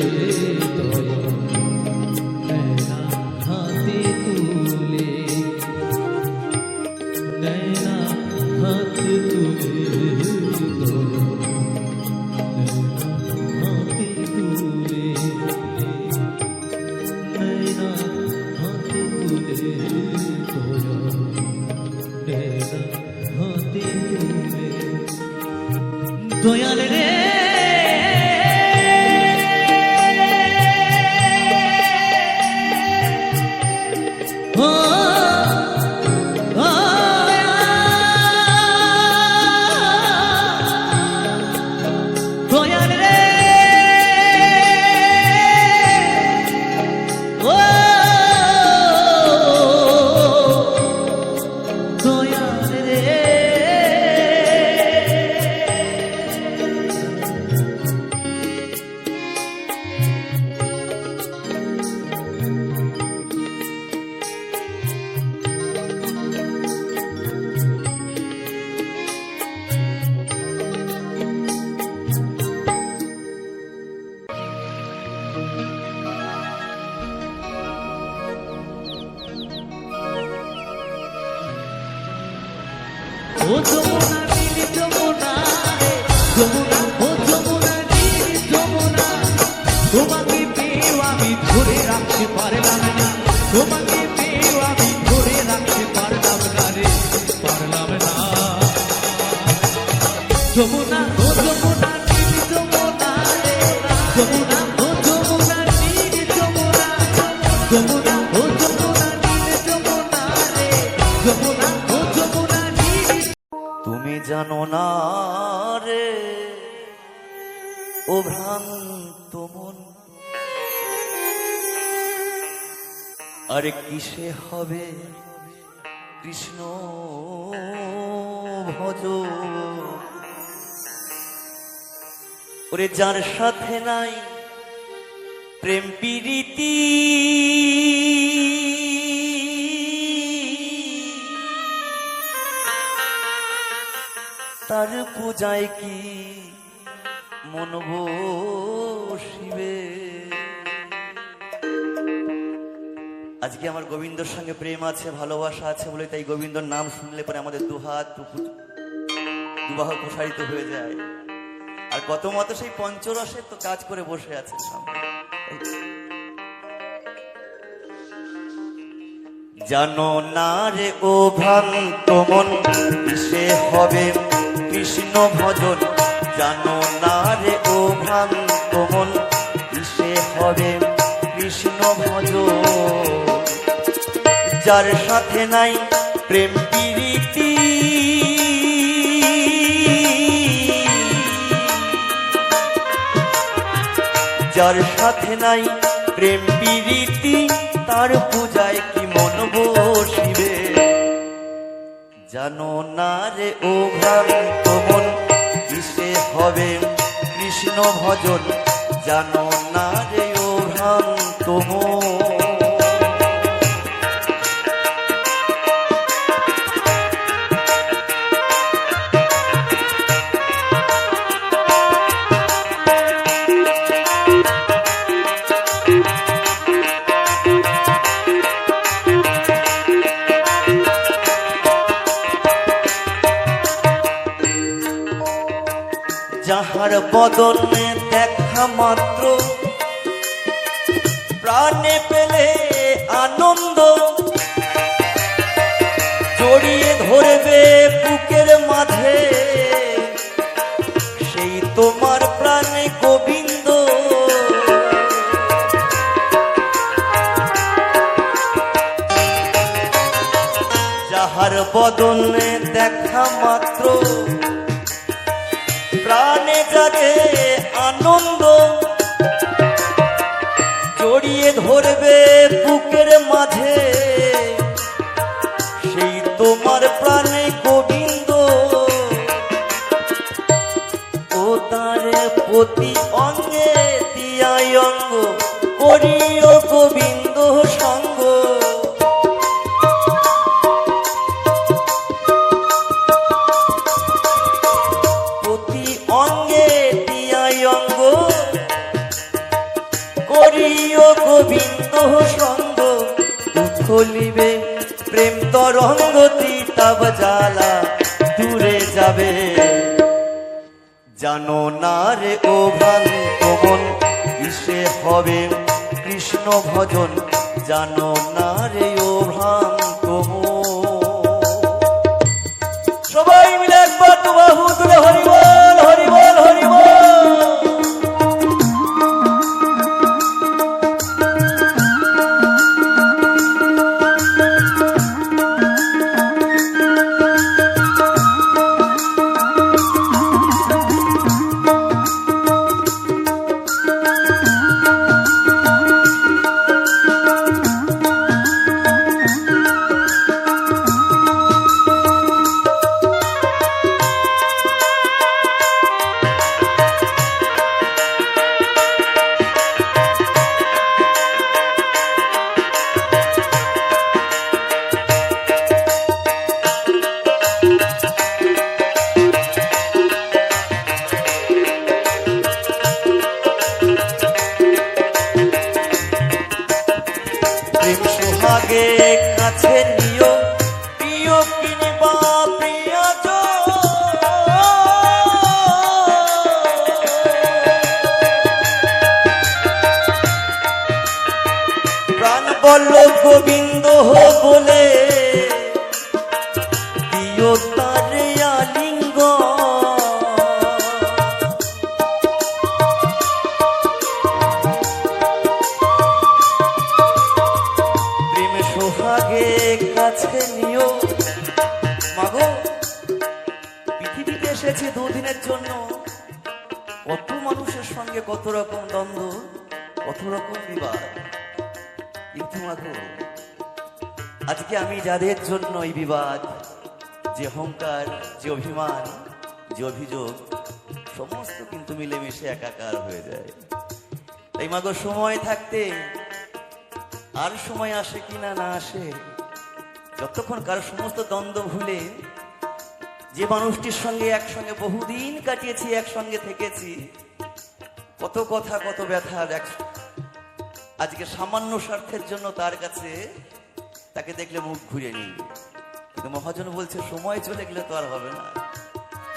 যমুনা নীল যমুনা রে যমুনা ও যমুনা নীল যমুনা তোমাকে পেয়েও আমি ধরে রাখতে পারলাম না তোমাকে পেয়েও আমি ধরে রাখতে পারলাম না রে পারলাম না যমুনা ও যমুনা নীল যমুনা রে যমুনা ও যমুনা নীল যমুনা যমুনা ও যমুনা নীল যমুনা রে যমুনা ও যমুনা নীল তুমি জানো না রে ও ভ্রান্ত মন আরে কিসে হবে কৃষ্ণ ভজ ওরে যার সাথে নাই প্রেম প্রীতি তার পূজায় কি মন বসিবে আজকে আমার গোবিন্দর সঙ্গে প্রেম আছে ভালোবাসা আছে বলে তাই গোবিন্দর নাম শুনলে পরে আমাদের দুহাত দুবাহ প্রসারিত হয়ে যায় আর কত মতো সেই পঞ্চরসে তো কাজ করে বসে আছে সামনে জানো না রে ও ভ্রান্ত মন কিসে হবে কৃষ্ণ ভজন জানো না রে ও ভ্রান্ত মন কিসে হবে কৃষ্ণ ভজন যার সাথে নাই প্রেম প্রীতি যার সাথে নাই প্রেম প্রীতি তার পূজায় কি মন বসিবে জানো না রে ও ভ্রান্ত মন কিসে হবে কৃষ্ণ ভজন জানো না রে ও ভ্রান্ত মন যাহার বদনে দেখা মাত্র প্রাণে পেলে আনন্দ জড়িয়ে ধরবে বুকের মাঝে সেই তোমার প্রাণে গোবিন্দ যাহার বদনে দেখা মাত্র প্রাণে জাগে আনন্দ জড়িয়ে ধরবে বুকের মাঝে সেই তোমার প্রাণে গোবিন্দ ও তারে প্রতি অঙ্গে দিয়াই অঙ্গ করিও গোবিন্দ সঙ্গ গোবিন্দ সঙ্গ উথলিবে প্রেম তরঙ্গ তিতাব জ্বালা দূরে যাবে জানো না রে ও ভ্রান্ত মন কিসে হবে কৃষ্ণ ভজন জানো না রে ও ভ্রান্ত মন সবাই মিলে একবার বাহু তুলে হরিবল হরিবল হরিবল কাছে নিও প্রিয় কিনবা প্রিয়জন বল্লভ গোবিন্দ বলে দিও তারে আলিঙ্গ, প্রেম সোহাগে কাছে নিও। মাগো, পৃথিবীতে এসেছি দুদিনের জন্য, কত মানুষের সঙ্গে কত রকম দ্বন্দ্ব, কত রকম বিবাদ, কিন্তু মাগো আজকে আমি যাদের জন্য এই বিবাদ, যে অহংকার, যে অভিমান, যে অভিযোগ, সমস্ত কিন্তু মিলেমিশে একাকার হয়ে যায়। তাই মাগো সময় থাকতে, আর সময় আসে কিনা না আসে, যতক্ষণ কার সমস্ত দ্বন্দ্ব ভুলে যে মানুষটির সঙ্গে একসঙ্গে বহুদিন কাটিয়েছি, একসঙ্গে থেকেছি, কত কথা কত ব্যথা, আজকে সামান্য স্বার্থের জন্য তার কাছে তাকে দেখলে মুখ ঘুরে নিই। কিন্তু মহাজন বলছে সময় চলে গেলে তো আর হবে না,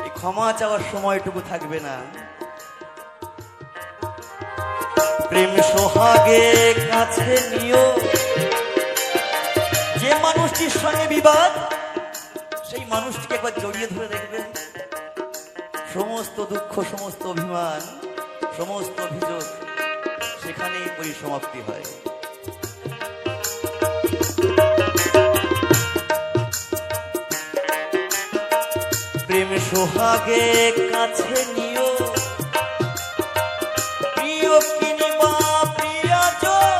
এই ক্ষমা চাওয়ার সময়টুকু থাকবে না। প্রেম সোহাগে কাছে নিও, যে মানুষটির সঙ্গে বিবাদ, সেই মানুষটিকে একবার জড়িয়ে ধরে দেখবেন, সমস্ত দুঃখ, সমস্ত অভিমান, সমস্ত অভিযোগ সেখানেই পরিসমাপ্তি হয়। প্রেম সোহাগে কাছে নিও, প্রিয় কিনিবা প্রিয়জন,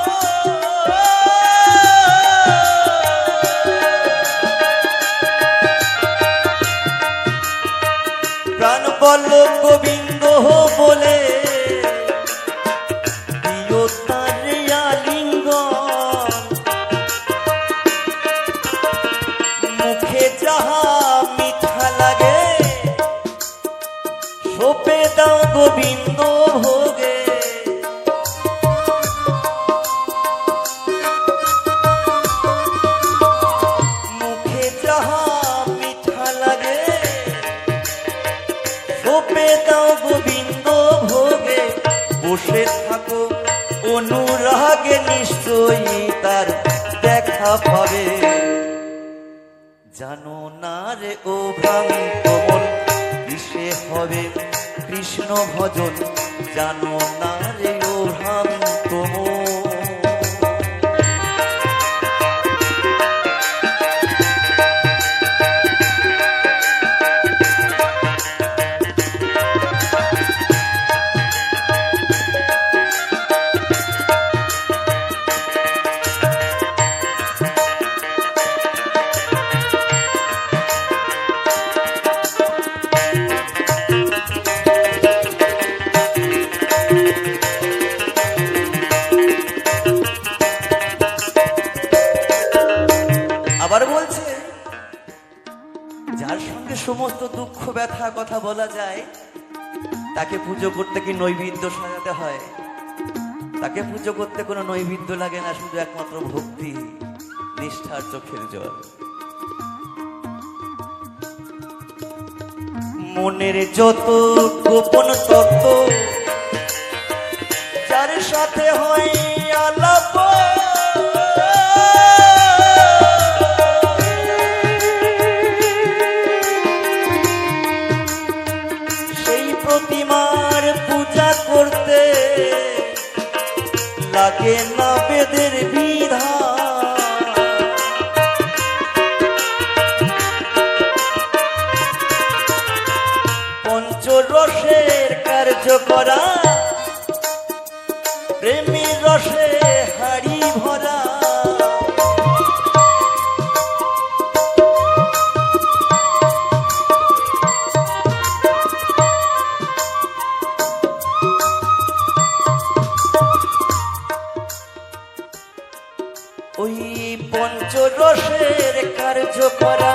প্রাণ বল্লভ গোবিন্দ বলে দিও তারে আলিঙ্গন, মুখে যাহা মিঠা লাগে সোপে দাও গোবিন্দ ভোগে। মুখে যাহা মিঠা লাগে সোপে দাও গোবিন্দ ভোগে। বসে থাকো অনুরাগে, নিশ্চয়ই তার দেখা পাবে। জানো না রে ও ভ্রান্ত মন, কিসে হবে কৃষ্ণ ভজন, জানো না রে ও ভ্রান্ত মন। আবার বলছে, যার সঙ্গে সমস্ত দুঃখ ব্যথা কথা বলা যায়, তাকে পুজো করতে কি নৈবেদ্য সাজাতে হয়? তাকে পুজো করতে কোনো নৈবেদ্য লাগে না, শুধু একমাত্র ভক্তি, নিষ্ঠার চোখের জল। মনের যত গোপন তত্ত্ব যার সাথে হয় আলাপ, সেই প্রতিমার পূজা করতে লাগে না বেদের বিধান। পঞ্চরসের কার্য করা, প্রেমীর রসে হাড়ি ভরা। ওই পঞ্চরসের কার্য করা,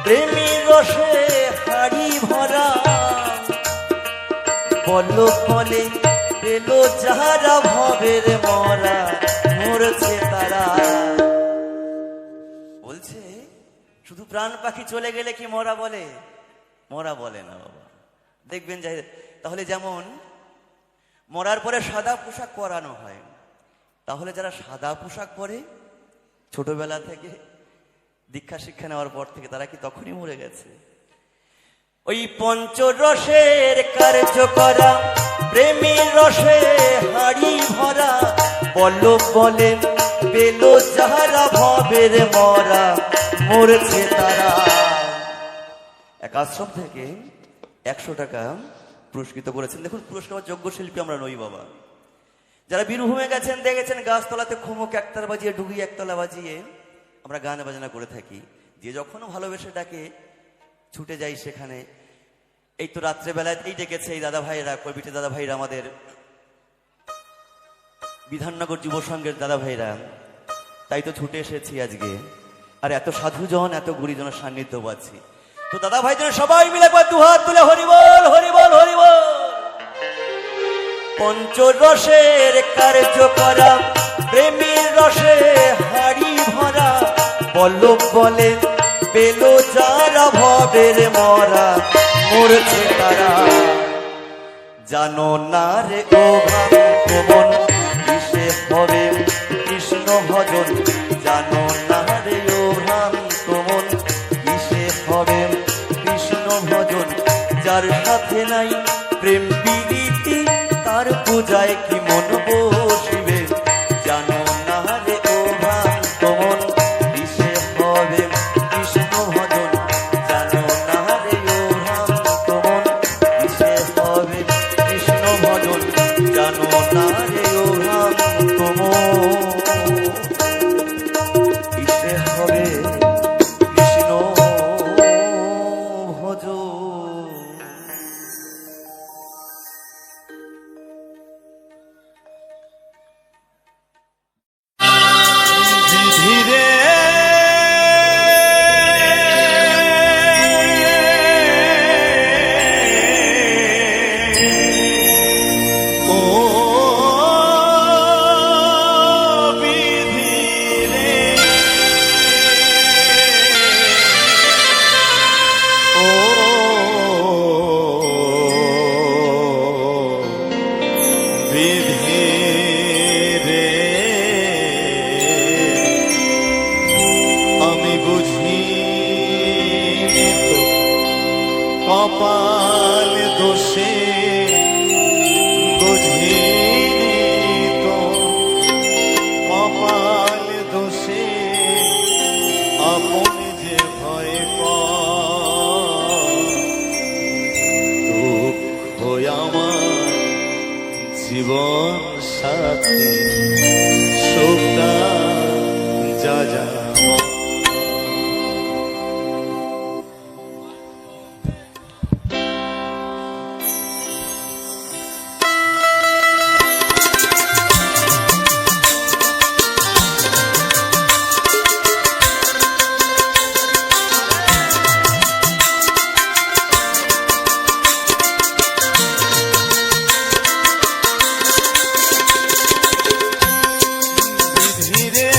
প্রেমীর রসে হাড়ি ভরা। বল ফলে পেল যাহারা ভবের মরা, মরছে তারা। বলছে শুধু প্রাণ পাখি চলে গেলে কি মরা বলে? মরা বলে না বাবা। দেখবেন যাই, তাহলে যেমন মরার পরে সাদা পোশাক পরানো হয়, তাহলে যারা সাদা পোশাক পরে ছোটবেলা থেকে দীক্ষা শিক্ষা নেওয়ার পর থেকে তারা কি তখনই মরে গেছে? ওই পঞ্চরসের কার্য করা প্রেমের রসে হাড়ি ভরা পল্লব বলে পেল যাহারা ভবের মরা মরেছে তারা। এক আশ্রম থেকে 100 টাকা পুরস্কৃত করেছেন। দেখুন, পুরস্কার যোগ্য শিল্পী আমরা নই বাবা। যারা বীরভূমে গেছেন দেখেছেন গাছতলাতে খুমুক একতার বাজিয়ে ডুগি একতলা বাজিয়ে আমরা গান বাজনা করে থাকি। যে যখন ভালোবেসে ডাকে ছুটে যাই সেখানে। এই তো রাত্রেবেলায় এই ডেকেছে এই দাদা ভাইরা, কবিটি দাদা ভাইরা, আমাদের বিধাননগর যুব সংঘের দাদা ভাইরা, তাই তো ছুটে এসেছি আজকে। আর এত সাধুজন এত গুরুজনের সান্নিধ্য পাচ্ছি। তো দাদা ভাইজন সবাই মিলে একবার দুহাত তুলে হরিবল হরিবল হরিবল। পঞ্চরসের কার্য করা প্রেমের রসে হাড়ি ভরা পল্লব বলে পেল যারা ভবের মরা মরছে তারা। জানো না রে ও ভগবান কিসে হবে কৃষ্ণ ভজন। জানো না রে ও ভগবান কিসে হবে কৃষ্ণ ভজন। যার সাথে নাই প্রেম প্রীতি তার পূজায় কি মন বসিবে। জানো না রে ও ভগবান কিসে হবে কৃষ্ণ ভজন। জানো না রে ও ভগবান কিসে হবে কৃষ্ণ ভজন। জানো না রে ও ভগবান কিসে হবে কৃষ্ণ ভজন। ধীরে ও বিধি রে, ও বিধি রে, আমি বুঝি কপাল দোষে বুঝি তো কপাল দোষে আপন যে ভয় দুঃখ আমার জীবন সাথী সুখটা যা যা ধীরে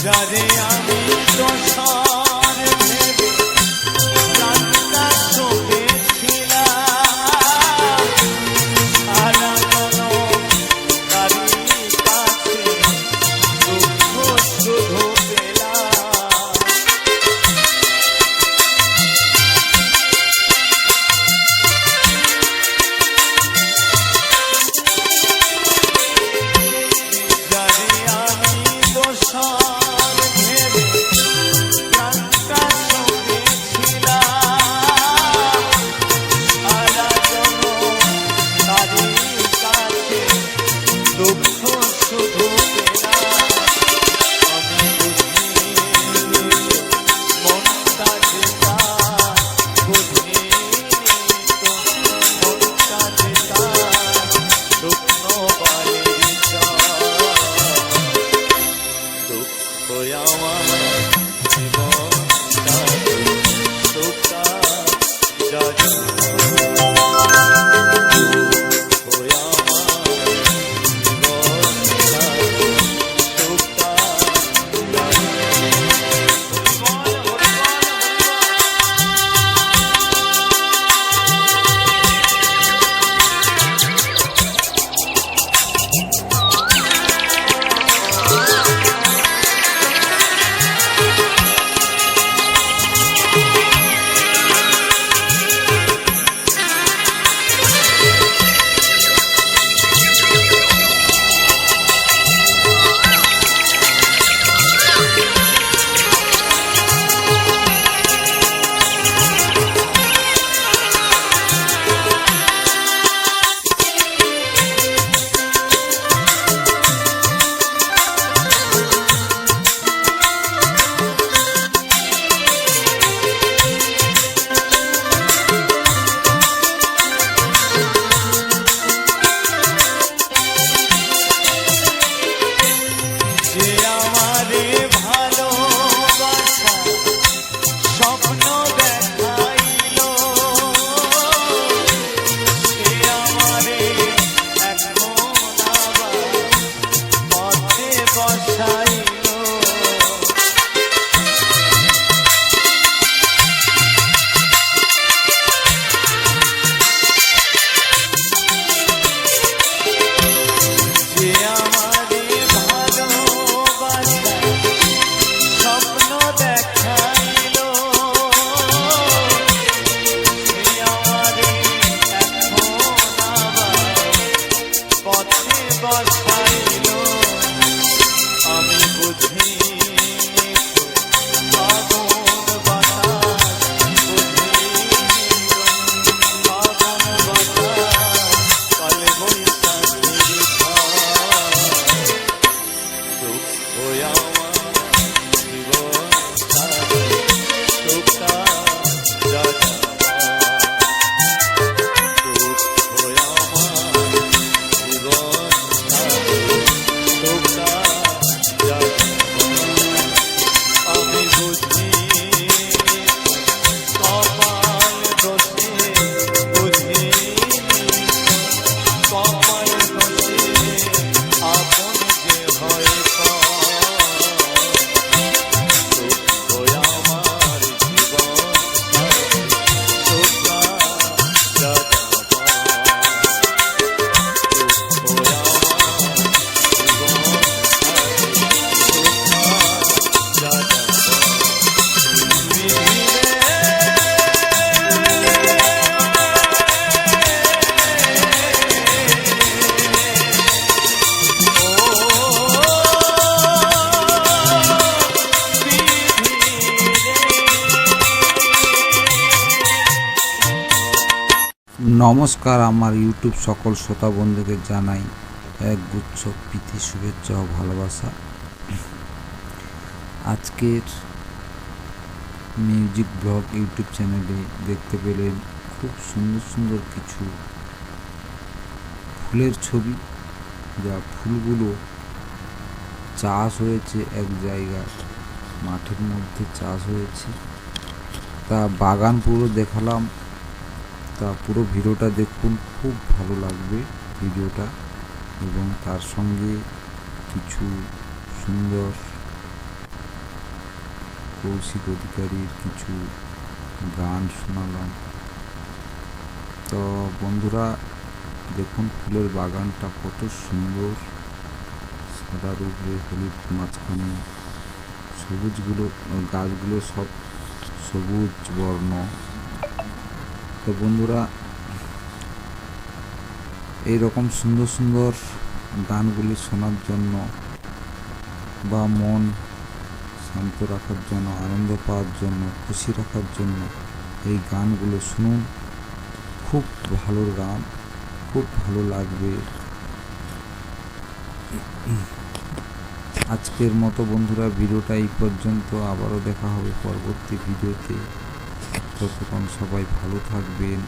যারে আমি তো যে আমারে ভালোবাসা স্বপ্ন দেখাইলো, সে আমারে এখন আবার পথে বসাইলো। যে আমারে ভালোবাসা স্বপ্ন দেখাইলো, সে আমারে এখন আবার পথে বসাইলো। আমি বুঝিনি তো আগুন বাতাস, বুঝিনি তো আগুন বাতাস, কালে বৈশাখীর ঝড়। দুঃখ আমার জীবন সাথী, দুঃখটা যা যাবার। দুঃখ আমার জীবন সাথী, দুঃখটা যা যাবার। আমি বুঝিনি কপাল দোষে, বুঝিনি কপাল দোষে আপন যে হয় দুঃখ আমার জীবন সাথী, দুঃখটা যা যাবার। দুঃখ আমার জীবন সাথী, দুঃখটা যা যাবার। নমস্কার, আমার ইউটিউব সকল শ্রোতা বন্ধুকে জানাই একগুচ্ছ প্রীতি, শুভেচ্ছা ও ভালোবাসা। আজকের মিউজিক ব্লগ ইউটিউব চ্যানেলে দেখতে পেলেন খুব সুন্দর সুন্দর কিছু ফুলের ছবি, যা ফুলগুলো চাষ হয়েছে এক জায়গায় মাঠের মধ্যে চাষ হয়েছে। তা বাগান পুরো দেখালাম, তা পুরো ভিডিওটা দেখুন, খুব ভালো লাগবে ভিডিওটা। এবং তার সঙ্গে কিছু সুন্দর কৌশিক অধিকারীর কিছু গান শোনালাম। তো বন্ধুরা দেখুন ফুলের বাগানটা কত সুন্দর, সাদার উপরে হলুদ, মাঝখানে সবুজগুলো, গাছগুলো সব সবুজ বর্ণ। তো বন্ধুরা এইরকম সুন্দর সুন্দর গানগুলি শোনার জন্য বা মন শান্ত রাখার জন্য, আনন্দ পাওয়ার জন্য, খুশি রাখার জন্য এই গানগুলো শুনুন। খুব ভালো গান, খুব ভালো লাগবে। আজকের মতো বন্ধুরা ভিডিওটা এই পর্যন্ত, আবারও দেখা হবে পরবর্তী ভিডিওতে। ততক্ষণ সবাই ভালো থাকবেন।